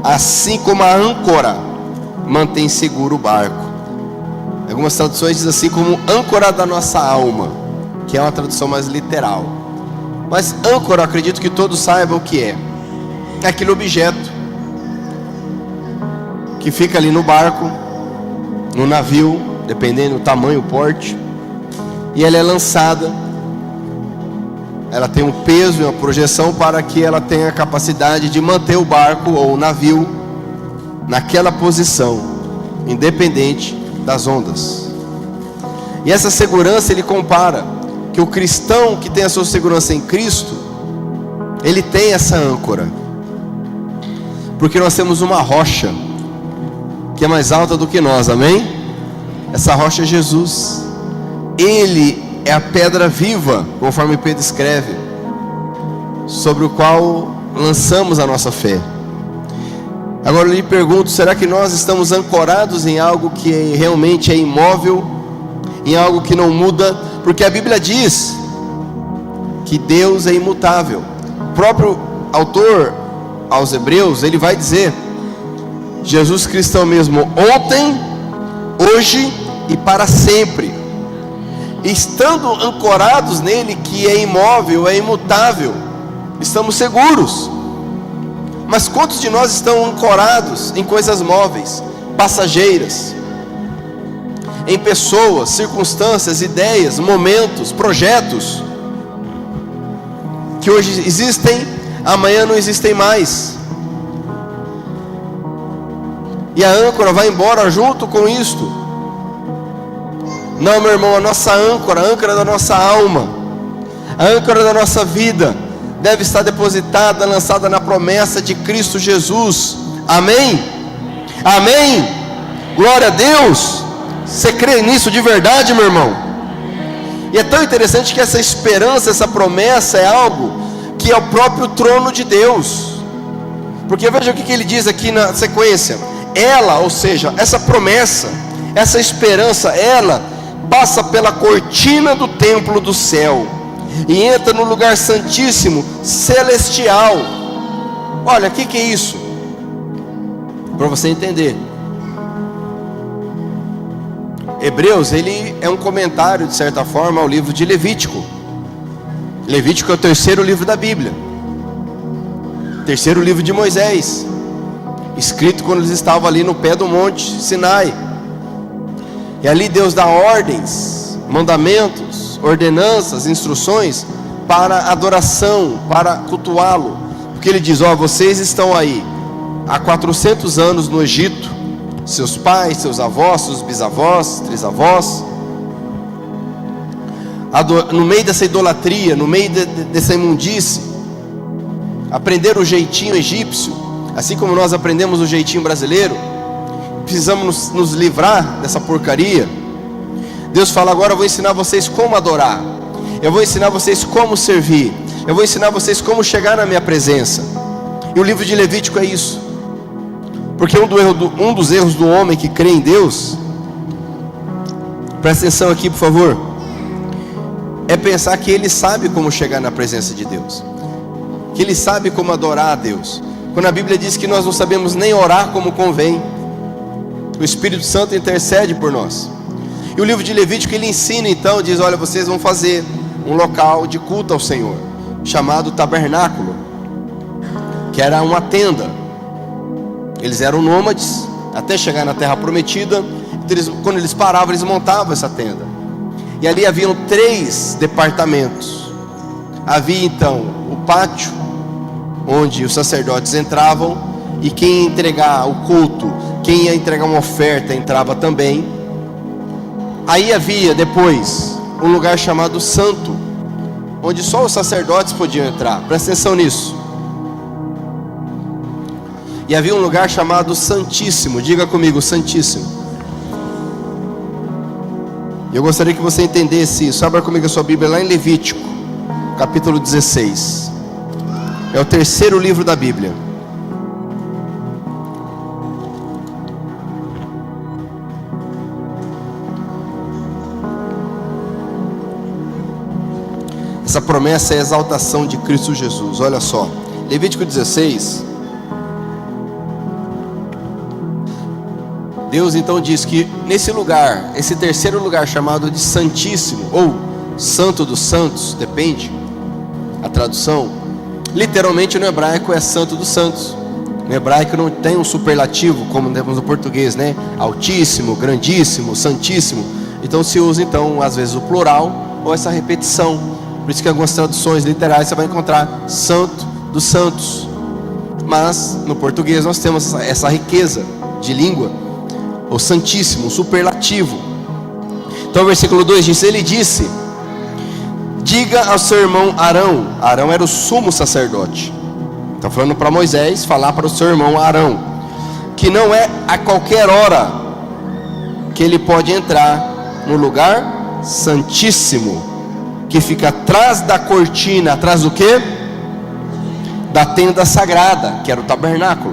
assim como a âncora mantém seguro o barco. Algumas traduções dizem assim, como âncora da nossa alma, que é uma tradução mais literal. Mas âncora, acredito que todos saibam o que é. É aquele objeto que fica ali no barco, no navio, dependendo do tamanho, o porte, e ela é lançada. Ela tem um peso e uma projeção para que ela tenha a capacidade de manter o barco ou o navio naquela posição, independente das ondas. E essa segurança ele compara que o cristão que tem a sua segurança em Cristo, ele tem essa âncora, porque nós temos uma rocha que é mais alta do que nós. Amém? Essa rocha é Jesus. Ele é a pedra viva, conforme Pedro escreve, sobre o qual lançamos a nossa fé. Agora eu lhe pergunto, será que nós estamos ancorados em algo que realmente é imóvel, em algo que não muda? Porque a Bíblia diz que Deus é imutável. O próprio autor aos Hebreus, ele vai dizer: Jesus Cristo é o mesmo ontem, hoje e para sempre. Estando ancorados nele, que é imóvel, é imutável, estamos seguros. Mas quantos de nós estão ancorados em coisas móveis, passageiras, em pessoas, circunstâncias, ideias, momentos, projetos que hoje existem, amanhã não existem mais. E a âncora vai embora junto com isto. Não, meu irmão, a nossa âncora, a âncora da nossa alma, a âncora da nossa vida deve estar depositada, lançada na promessa de Cristo Jesus. Amém? Amém? Glória a Deus. Você crê nisso de verdade, meu irmão? E é tão interessante que essa esperança, essa promessa é algo que é o próprio trono de Deus. Porque veja o que ele diz aqui na sequência. Ela, ou seja, essa promessa, essa esperança, ela passa pela cortina do templo do céu e entra no lugar santíssimo celestial. Olha, o que é isso? Para você entender, Hebreus, ele é um comentário de certa forma ao livro de Levítico. Levítico é o terceiro livro da Bíblia, terceiro livro de Moisés, escrito quando eles estavam ali no pé do monte Sinai. E ali Deus dá ordens, mandamentos, ordenanças, instruções para adoração, para cultuá-lo. Porque ele diz, vocês estão aí há 400 anos no Egito, seus pais, seus avós, seus bisavós, trisavós, no meio dessa idolatria, no meio dessa imundície, aprenderam o jeitinho egípcio, assim como nós aprendemos o jeitinho brasileiro. Precisamos nos livrar dessa porcaria. Deus fala, agora eu vou ensinar vocês como adorar, eu vou ensinar vocês como servir, eu vou ensinar vocês como chegar na minha presença. E o livro de Levítico é isso. Porque um dos erros do homem que crê em Deus, presta atenção aqui por favor, é pensar que ele sabe como chegar na presença de Deus, que ele sabe como adorar a Deus, quando a Bíblia diz que nós não sabemos nem orar como convém. O Espírito Santo intercede por nós. E o livro de Levítico ele ensina então, diz, olha, vocês vão fazer um local de culto ao Senhor, chamado tabernáculo, que era uma tenda. Eles eram nômades, até chegar na terra prometida. Quando eles paravam, eles montavam essa tenda. E ali haviam 3 departamentos. Havia então o pátio, onde os sacerdotes entravam, e quem ia entregar o culto, quem ia entregar uma oferta, entrava também. Aí havia depois um lugar chamado santo, onde só os sacerdotes podiam entrar. Presta atenção nisso. E havia um lugar chamado Santíssimo. Diga comigo, Santíssimo. Eu gostaria que você entendesse isso. Abra comigo a sua Bíblia lá em Levítico, capítulo 16. É o terceiro livro da Bíblia. Essa promessa é a exaltação de Cristo Jesus. Olha só, Levítico 16. Deus então diz que nesse lugar, esse terceiro lugar chamado de Santíssimo, ou Santo dos Santos, depende a tradução, literalmente no hebraico é Santo dos Santos. No hebraico não tem um superlativo como temos no português, né? Altíssimo, grandíssimo, santíssimo. Então se usa então às vezes o plural ou essa repetição. Por isso que em algumas traduções literais você vai encontrar Santo dos Santos. Mas no português nós temos essa riqueza de língua, o Santíssimo, o superlativo. Então o versículo 2 diz, ele disse, diga ao seu irmão Arão. Arão era o sumo sacerdote. Está falando para Moisés falar para o seu irmão Arão, que não é a qualquer hora que ele pode entrar no lugar santíssimo, que fica atrás da cortina. Atrás do quê? Da tenda sagrada, que era o tabernáculo.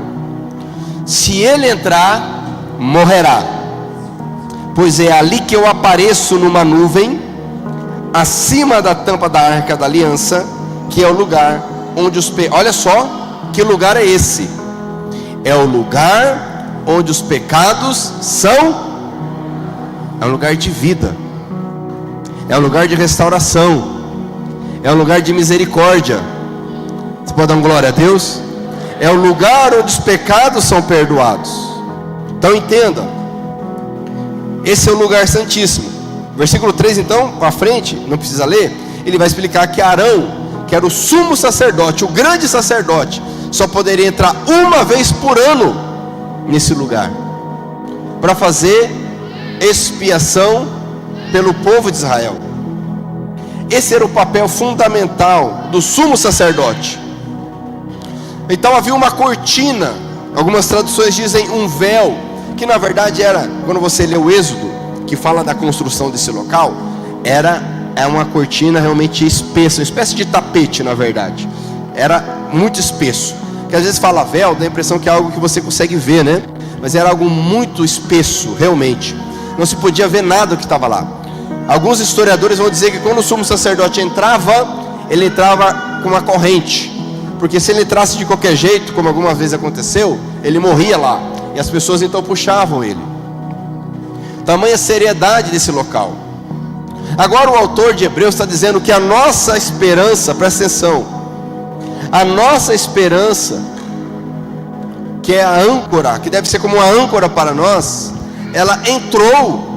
Se ele entrar, morrerá, pois é ali que eu apareço numa nuvem, acima da tampa da arca da aliança, que é o lugar onde olha só, que lugar é esse? É o lugar onde os pecados é um lugar de vida, é um lugar de restauração, é um lugar de misericórdia. Você pode dar uma glória a Deus? É o lugar onde os pecados são perdoados. Então entenda, Esse é o lugar santíssimo. Versículo 3 então, para frente, não precisa ler. Ele vai explicar que Arão, que era o sumo sacerdote, o grande sacerdote, só poderia entrar uma vez por ano nesse lugar, para fazer expiação pelo povo de Israel. Esse era o papel fundamental do sumo sacerdote. Então havia uma cortina, algumas traduções dizem um véu, que na verdade era, quando você lê o Êxodo, que fala da construção desse local, é uma cortina realmente espessa, uma espécie de tapete, na verdade. Era muito espesso. Porque às vezes fala véu, dá a impressão que é algo que você consegue ver, né? Mas era algo muito espesso, realmente. Não se podia ver nada que estava lá. Alguns historiadores vão dizer que quando o sumo sacerdote entrava, ele entrava com uma corrente. Porque se ele entrasse de qualquer jeito, como alguma vez aconteceu, ele morria lá. E as pessoas então puxavam ele. Tamanha seriedade desse local. Agora o autor de Hebreus está dizendo que a nossa esperança, presta atenção, a nossa esperança, que é a âncora, que deve ser como uma âncora para nós, ela entrou.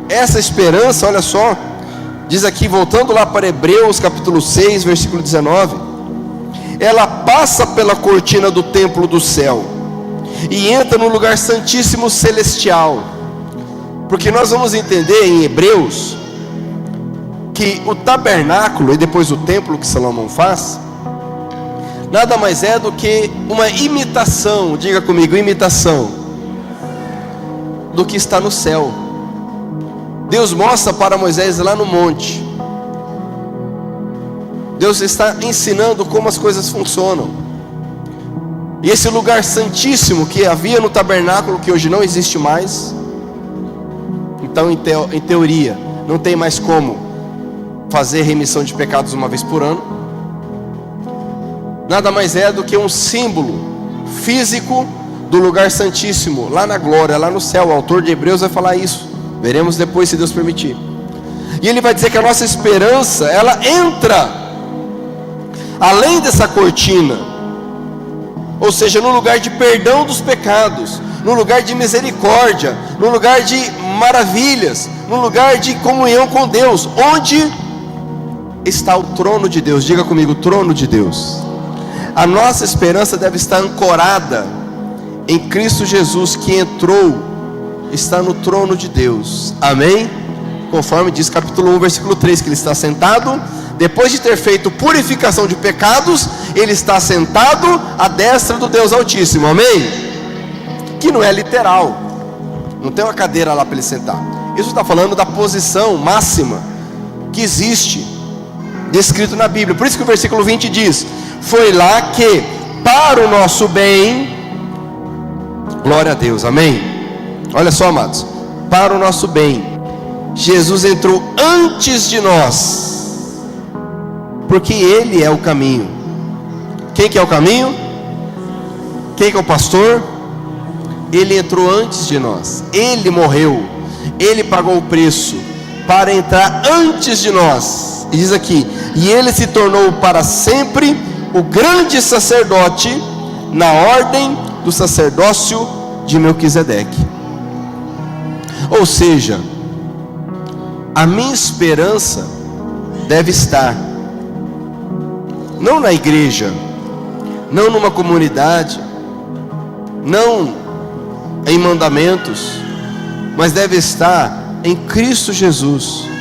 Essa esperança, olha só, diz aqui, voltando lá para Hebreus capítulo 6, versículo 19, ela passa pela cortina do templo do céu e entra no lugar santíssimo celestial. Porque nós vamos entender em Hebreus que o tabernáculo e depois o templo que Salomão faz, nada mais é do que uma imitação, diga comigo, imitação do que está no céu. Deus mostra para Moisés lá no monte. Deus está ensinando como as coisas funcionam. E esse lugar santíssimo que havia no tabernáculo, que hoje não existe mais, então em teoria não tem mais como fazer remissão de pecados uma vez por ano. Nada mais é do que um símbolo físico do lugar santíssimo, lá na glória, lá no céu. O autor de Hebreus vai falar isso. Veremos depois, se Deus permitir. E ele vai dizer que a nossa esperança, ela entra além dessa cortina, ou seja, no lugar de perdão dos pecados, no lugar de misericórdia, no lugar de maravilhas, no lugar de comunhão com Deus, onde está o trono de Deus. Diga comigo, trono de Deus. A nossa esperança deve estar ancorada em Cristo Jesus, que entrou, está no trono de Deus, amém? Conforme diz capítulo 1, versículo 3, que ele está sentado, depois de ter feito purificação de pecados, ele está sentado à destra do Deus Altíssimo, amém? Que não é literal, não tem uma cadeira lá para ele sentar. Isso está falando da posição máxima que existe, descrito na Bíblia. Por isso que o versículo 20 diz: foi lá que, para o nosso bem, glória a Deus, amém? Olha só, amados, para o nosso bem, Jesus entrou antes de nós, porque Ele é o caminho. Quem que é o caminho? Quem que é o pastor? Ele entrou antes de nós, Ele morreu, Ele pagou o preço para entrar antes de nós. E diz aqui: e Ele se tornou para sempre o grande sacerdote na ordem do sacerdócio de Melquisedeque. Ou seja, a minha esperança deve estar não na igreja, não numa comunidade, não em mandamentos, mas deve estar em Cristo Jesus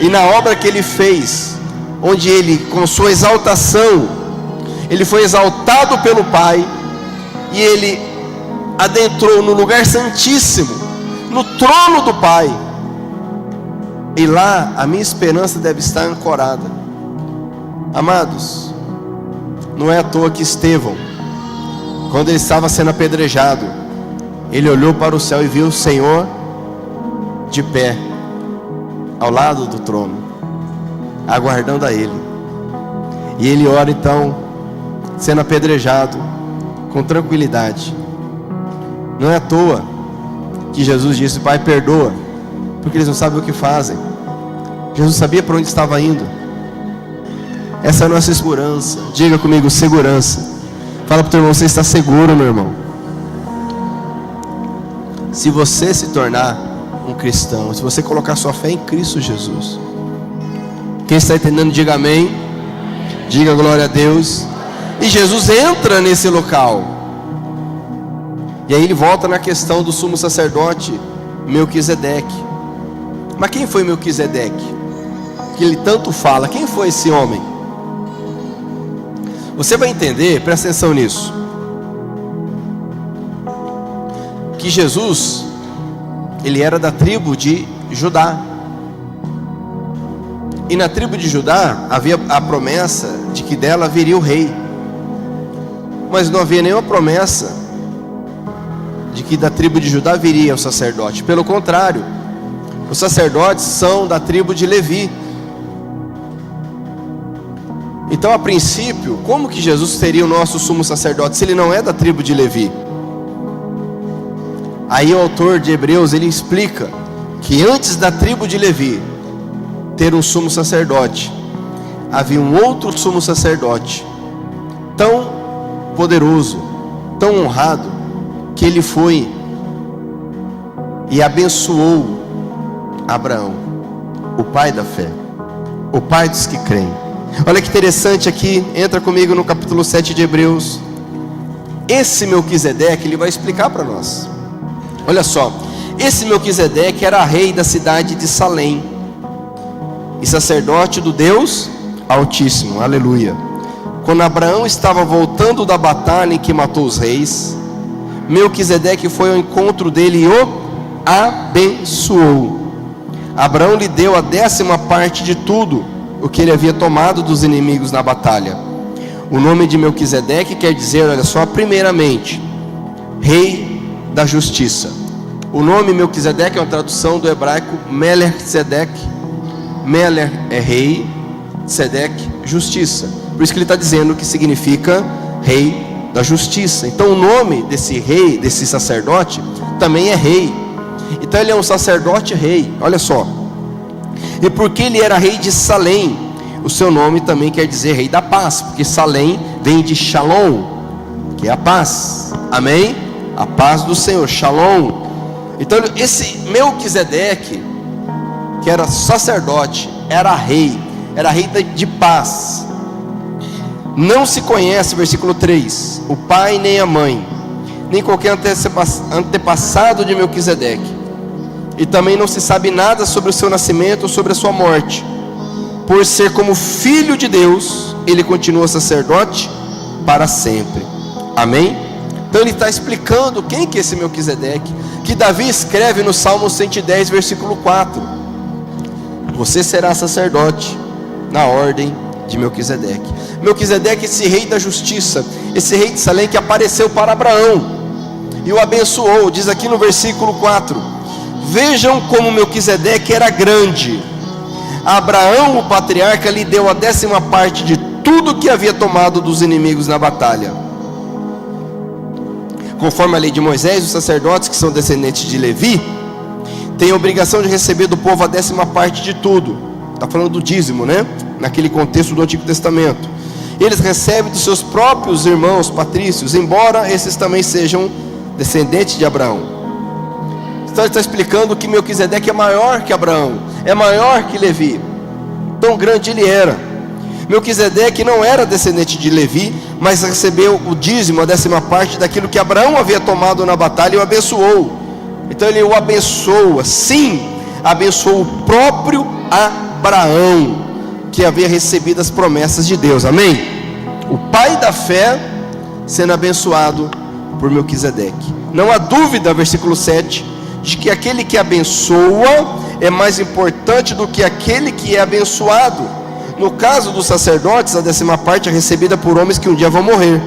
e na obra que Ele fez, onde Ele, com sua exaltação, Ele foi exaltado pelo Pai, e Ele adentrou no lugar santíssimo, no trono do Pai, e lá a minha esperança deve estar ancorada. Amados, não é à toa que Estevão, quando ele estava sendo apedrejado, ele olhou para o céu e viu o Senhor de pé ao lado do trono, aguardando a Ele. E ele ora então, sendo apedrejado, com tranquilidade. Não é à toa que Jesus disse: Pai, perdoa, porque eles não sabem o que fazem. Jesus sabia para onde estava indo. Essa é a nossa segurança. Diga comigo, segurança. Fala para o teu irmão: você está seguro, meu irmão. se você se tornar um cristão, se você colocar sua fé em Cristo Jesus. Quem está entendendo, diga amém. Diga glória a Deus. E Jesus entra nesse local. E aí ele volta na questão do sumo sacerdote Melquisedeque. Mas quem foi Melquisedeque? Que ele tanto fala. Quem foi esse homem? Você vai entender, presta atenção nisso, que Jesus, ele era da tribo de Judá. E na tribo de Judá havia a promessa de que dela viria o rei. Mas não havia nenhuma promessa de que da tribo de Judá viria o sacerdote. Pelo contrário, os sacerdotes são da tribo de Levi. Então, a princípio, como que Jesus seria o nosso sumo sacerdote se ele não é da tribo de Levi? Aí o autor de Hebreus, ele explica que antes da tribo de Levi ter um sumo sacerdote, havia um outro sumo sacerdote, tão poderoso, tão honrado, que ele foi e abençoou Abraão, o pai da fé, o pai dos que creem. Olha que interessante aqui, entra comigo no capítulo 7 de Hebreus. Esse Melquisedeque, ele vai explicar para nós. Olha só, esse Melquisedeque era rei da cidade de Salém e sacerdote do Deus Altíssimo, aleluia. Quando Abraão estava voltando da batalha em que matou os reis, Melquisedeque foi ao encontro dele e o abençoou. Abraão lhe deu a 10ª parte de tudo o que ele havia tomado dos inimigos na batalha. O nome de Melquisedeque quer dizer, olha só, primeiramente, rei da justiça. O nome Melquisedeque é uma tradução do hebraico Melech-Tzedek. Melech é rei, Tzedek, justiça. Por isso que ele está dizendo que significa rei da justiça. Então o nome desse rei, desse sacerdote, também é rei. Então ele é um sacerdote rei, olha só. E porque ele era rei de Salém, o seu nome também quer dizer rei da paz, porque Salém vem de Shalom, que é a paz, amém? A paz do Senhor, Shalom. Então esse Melquisedeque, que era sacerdote, era rei de paz. Não se conhece, versículo 3, o pai nem a mãe, nem qualquer antepassado de Melquisedeque. E também não se sabe nada sobre o seu nascimento ou sobre a sua morte. Por ser como filho de Deus, ele continua sacerdote para sempre. Amém? Então ele está explicando quem que é esse Melquisedeque, que Davi escreve no Salmo 110, versículo 4. Você será sacerdote na ordem de Melquisedeque. Melquisedeque, esse rei da justiça, esse rei de Salém que apareceu para Abraão e o abençoou. Diz aqui no versículo 4: vejam como Melquisedeque era grande. Abraão, o patriarca, lhe deu a 10ª parte de tudo que havia tomado dos inimigos na batalha. Conforme a lei de Moisés, os sacerdotes que são descendentes de Levi têm a obrigação de receber do povo a 10ª parte de tudo. Está falando do dízimo, né? Naquele contexto do Antigo Testamento. Eles recebem dos seus próprios irmãos patrícios, embora esses também sejam descendentes de Abraão. Então ele está explicando que Melquisedeque é maior que Abraão, é maior que Levi, tão grande ele era. Melquisedeque não era descendente de Levi, mas recebeu o dízimo, a 10ª parte daquilo que Abraão havia tomado na batalha e o abençoou. Então ele o abençoa, sim, abençoou o próprio Abraão, que havia recebido as promessas de Deus, amém? O pai da fé sendo abençoado por Melquisedeque. Não há dúvida, versículo 7, de que aquele que abençoa é mais importante do que aquele que é abençoado. No caso dos sacerdotes, a 10ª parte é recebida por homens que um dia vão morrer.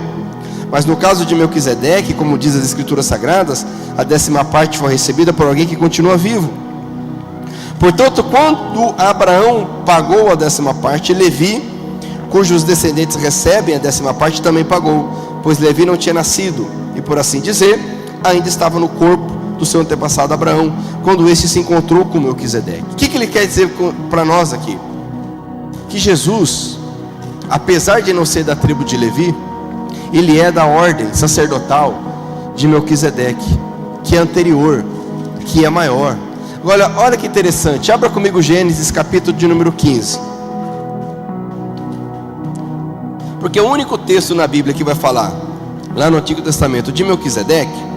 Mas no caso de Melquisedeque, como diz as Escrituras Sagradas, a 10ª parte foi recebida por alguém que continua vivo. Portanto, quando Abraão pagou a 10ª parte, Levi, cujos descendentes recebem a 10ª parte, também pagou, pois Levi não tinha nascido, e por assim dizer, ainda estava no corpo do seu antepassado Abraão, quando este se encontrou com Melquisedeque. O que ele quer dizer para nós aqui? Que Jesus, apesar de não ser da tribo de Levi, ele é da ordem sacerdotal de Melquisedeque, que é anterior que é maior. Agora, olha que interessante, abra comigo Gênesis capítulo de número 15. Porque o único texto na Bíblia que vai falar, lá no Antigo Testamento, de Melquisedeque,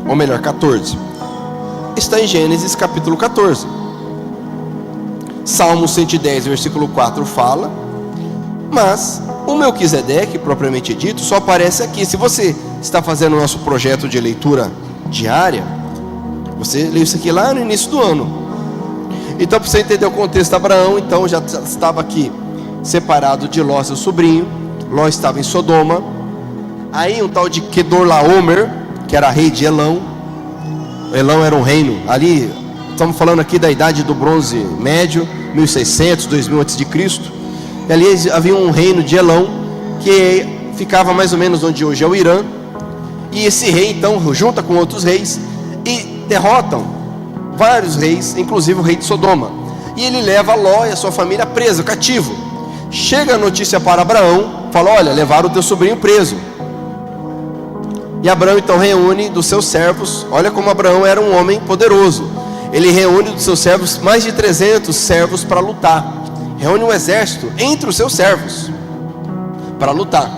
ou melhor, 14, está em Gênesis capítulo 14. Salmo 110, versículo 4 fala, mas o Melquisedeque, propriamente dito, só aparece aqui. Se você está fazendo o nosso projeto de leitura diária, você leu isso aqui lá no início do ano. Então, para você entender o contexto de Abraão, então já estava aqui separado de Ló, seu sobrinho. Ló estava em Sodoma. Aí um tal de Kedorlaomer, que era rei de Elão. Elão era um reino, ali, estamos falando aqui da idade do bronze médio, 1600, 2000 a.C. E ali havia um reino de Elão, que ficava mais ou menos onde hoje é o Irã. E esse rei então junta com outros reis e derrotam vários reis, inclusive o rei de Sodoma. E ele leva Ló e a sua família preso, cativo. Chega a notícia para Abraão, fala: olha, levaram o teu sobrinho preso. E Abraão então reúne dos seus servos. Olha como Abraão era um homem poderoso. Ele reúne dos seus servos mais de 300 servos para lutar. Reúne um exército entre os seus servos para lutar.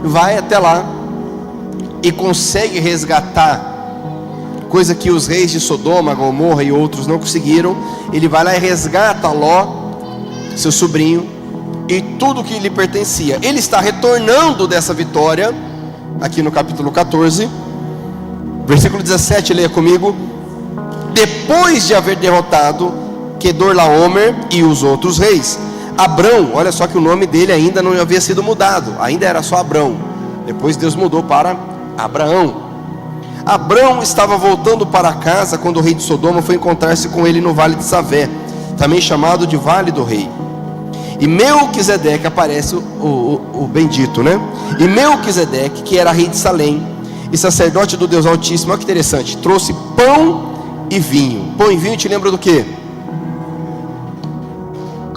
Vai até lá e consegue resgatar, coisa que os reis de Sodoma, Gomorra e outros não conseguiram. Ele vai lá e resgata Ló, seu sobrinho, e tudo que lhe pertencia. Ele está retornando dessa vitória, aqui no capítulo 14, versículo 17, leia comigo. Depois de haver derrotado Kedorlaomer e os outros reis, Abrão, olha só que o nome dele ainda não havia sido mudado, ainda era só Abrão. Depois Deus mudou para Abraão. Abrão estava voltando para casa quando o rei de Sodoma foi encontrar-se com ele no vale de Savé, também chamado de Vale do Rei. E Melquisedeque, aparece o bendito, né? E Melquisedeque, que era rei de Salém e sacerdote do Deus Altíssimo, olha que interessante, trouxe pão e vinho. Pão e vinho te lembra do quê?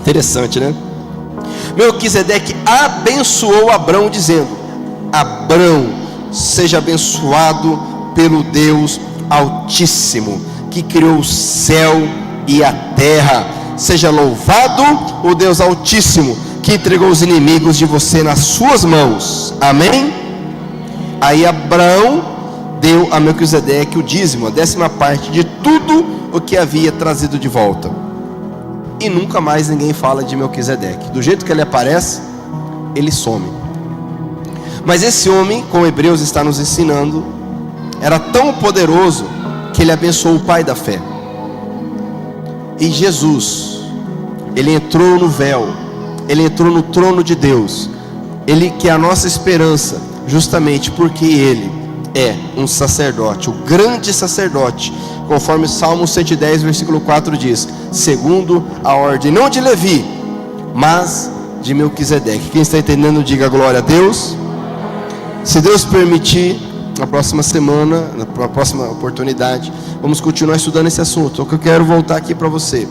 Interessante, né? Melquisedeque abençoou Abrão, dizendo: Abrão, seja abençoado pelo Deus Altíssimo, que criou o céu e a terra. Seja louvado o Deus Altíssimo, que entregou os inimigos de você nas suas mãos. Amém? Aí Abraão deu a Melquisedeque o dízimo, a 10ª de tudo o que havia trazido de volta. E nunca mais ninguém fala de Melquisedeque. Do jeito que ele aparece, ele some. Mas esse homem, como Hebreus está nos ensinando, era tão poderoso que ele abençoou o pai da fé. E Jesus, ele entrou no véu, ele entrou no trono de Deus. Ele que é a nossa esperança, justamente porque ele é um sacerdote, o grande sacerdote, conforme Salmo 110, versículo 4 diz: segundo a ordem, não de Levi, mas de Melquisedeque. Quem está entendendo, diga glória a Deus. Se Deus permitir, na próxima semana, na próxima oportunidade, vamos continuar estudando esse assunto. Só que eu quero voltar aqui para você,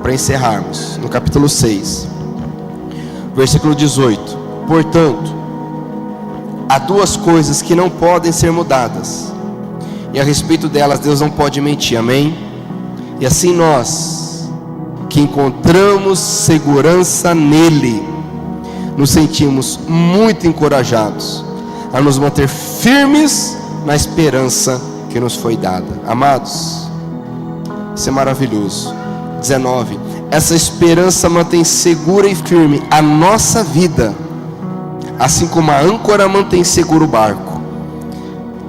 para encerrarmos, no capítulo 6, versículo 18. Portanto, há duas coisas que não podem ser mudadas, e a respeito delas Deus não pode mentir, amém? E assim nós, que encontramos segurança nele, nos sentimos muito encorajados a nos manter firmes na esperança que nos foi dada. Amados, isso é maravilhoso. 19. Essa esperança mantém segura e firme a nossa vida, assim como a âncora mantém seguro o barco.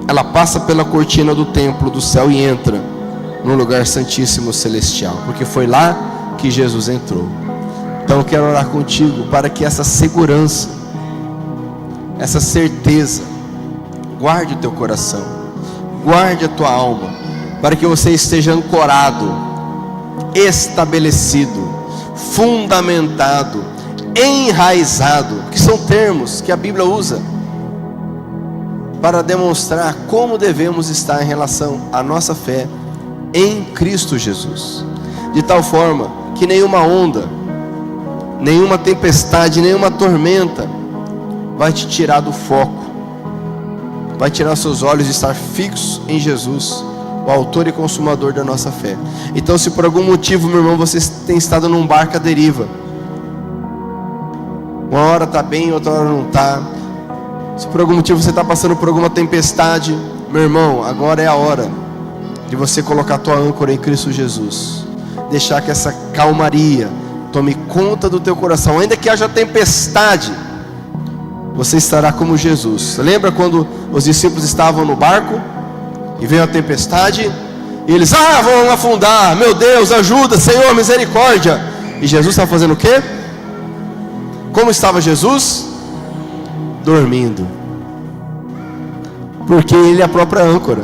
Ela passa pela cortina do templo do céu e entra no lugar santíssimo celestial, porque foi lá que Jesus entrou. Então eu quero orar contigo para que essa segurança, essa certeza, guarde o teu coração, guarde a tua alma, para que você esteja ancorado, estabelecido, fundamentado, enraizado, que são termos que a Bíblia usa para demonstrar como devemos estar em relação à nossa fé em Cristo Jesus, de tal forma que nenhuma onda, nenhuma tempestade, nenhuma tormenta vai te tirar do foco vai tirar seus olhos de estar fixos em Jesus, o autor e consumador da nossa fé. Então, se por algum motivo, meu irmão, você tem estado num barco à deriva, uma hora está bem, outra hora não está. Se por algum motivo você está passando por alguma tempestade, meu irmão, agora é a hora de você colocar a tua âncora em Cristo Jesus. Deixar que essa calmaria tome conta do teu coração. Ainda que haja tempestade, você estará como Jesus. Lembra quando os discípulos estavam no barco e veio a tempestade? E eles, vão afundar. Meu Deus, ajuda, Senhor, misericórdia. E Jesus estava fazendo o quê? Como estava Jesus? Dormindo. Porque Ele é a própria âncora.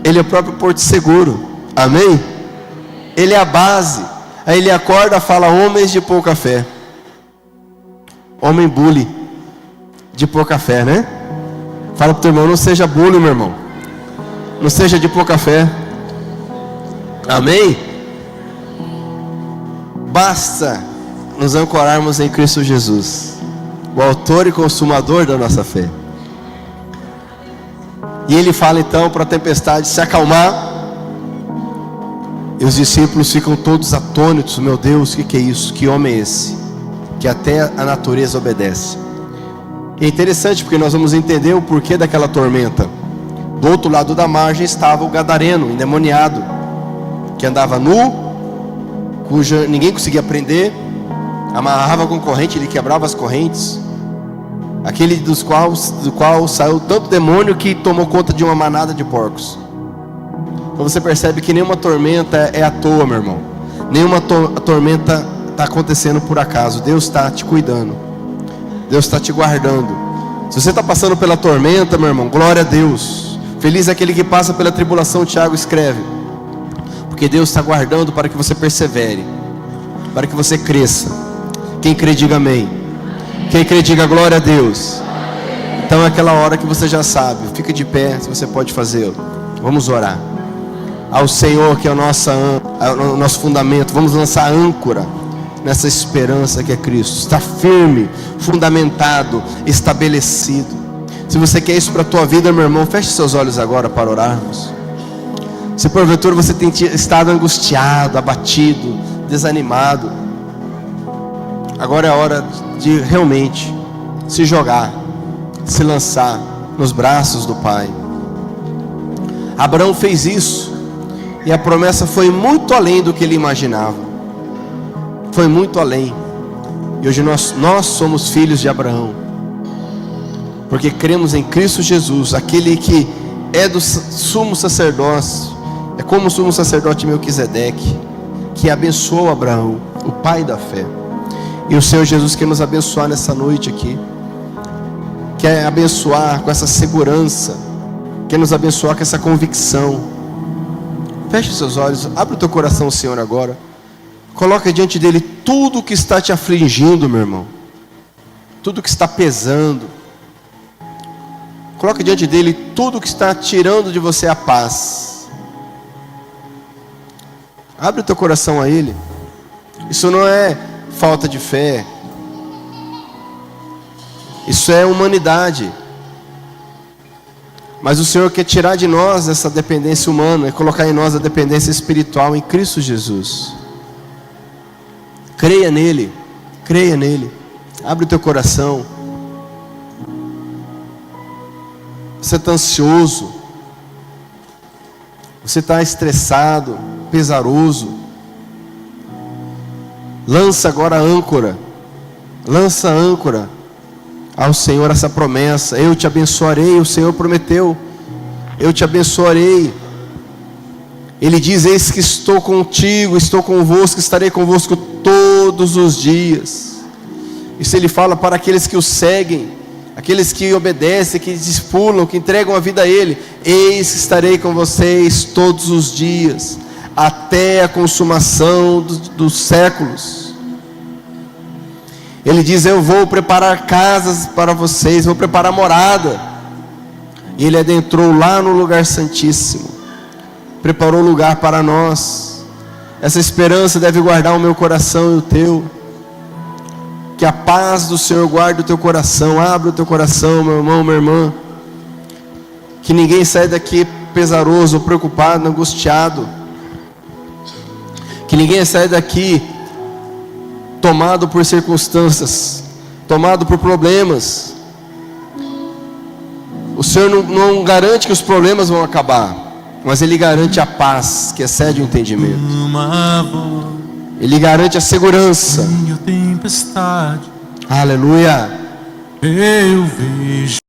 Ele é o próprio porto seguro. Amém? Ele é a base. Aí Ele acorda e fala: homens de pouca fé. Homem bully de pouca fé, né? Fala pro teu irmão: não seja bully, meu irmão. Não seja de pouca fé. Amém? Basta nos ancorarmos em Cristo Jesus, o autor e consumador da nossa fé. E Ele fala então para a tempestade se acalmar. E os discípulos ficam todos atônitos. Meu Deus, o que é isso? Que homem é esse? Que até a natureza obedece. E é interessante porque nós vamos entender o porquê daquela tormenta. Do outro lado da margem estava o gadareno, endemoniado, que andava nu, cuja ninguém conseguia prender, amarrava com corrente, ele quebrava as correntes. Aquele do qual saiu tanto demônio que tomou conta de uma manada de porcos. Então você percebe que nenhuma tormenta é à toa, meu irmão. Nenhuma tormenta está acontecendo por acaso. Deus está te cuidando. Deus está te guardando. Se você está passando pela tormenta, meu irmão, glória a Deus. Feliz é aquele que passa pela tribulação, Tiago escreve. Porque Deus está guardando para que você persevere, para que você cresça. Quem crê, diga amém. Quem crê, diga glória a Deus. Então é aquela hora que você já sabe. Fica de pé, se você pode fazê-lo. Vamos orar ao Senhor, que é o nosso fundamento. Vamos lançar âncora nessa esperança que é Cristo. Está firme, fundamentado, estabelecido. Se você quer isso para a tua vida, meu irmão, feche seus olhos agora para orarmos. Se porventura você tem estado angustiado, abatido, desanimado, agora é a hora de realmente se jogar, se lançar nos braços do Pai. Abraão fez isso, e a promessa foi muito além do que ele imaginava. Foi muito além. E hoje nós somos filhos de Abraão, porque cremos em Cristo Jesus, aquele que é do sumo sacerdócio. É como o sumo sacerdote Melquisedeque, que abençoou Abraão, o pai da fé. E o Senhor Jesus quer nos abençoar nessa noite aqui. Quer abençoar com essa segurança. Quer nos abençoar com essa convicção. Feche seus olhos, abre o teu coração, Senhor, agora. Coloca diante dele tudo que está te afligindo, meu irmão. Tudo que está pesando. Coloca diante dele tudo que está tirando de você a paz. Abre o teu coração a ele. Isso não é falta de fé. Isso é humanidade. Mas o Senhor quer tirar de nós essa dependência humana e colocar em nós a dependência espiritual em Cristo Jesus. Creia nele. Creia nele. Abre o teu coração. Você está ansioso. Você está estressado, pesaroso. Lança agora a âncora. Lança a âncora ao Senhor essa promessa. Eu te abençoarei. O Senhor prometeu. Eu te abençoarei. Ele diz: eis que estou contigo, estou convosco, estarei convosco todos os dias. Isso ele fala para aqueles que o seguem, aqueles que obedecem, que discipulam, que entregam a vida a Ele. Eis que estarei com vocês todos os dias, até a consumação dos séculos. Ele diz: eu vou preparar casas para vocês, vou preparar morada. E Ele adentrou lá no lugar santíssimo, preparou lugar para nós. Essa esperança deve guardar o meu coração e o teu. Que a paz do Senhor guarde o teu coração. Abra o teu coração, meu irmão, minha irmã. Que ninguém saia daqui pesaroso, preocupado, angustiado. Que ninguém saia daqui tomado por circunstâncias, tomado por problemas. O Senhor não garante que os problemas vão acabar, mas Ele garante a paz que excede o entendimento. Ele garante a segurança. Aleluia. Eu vejo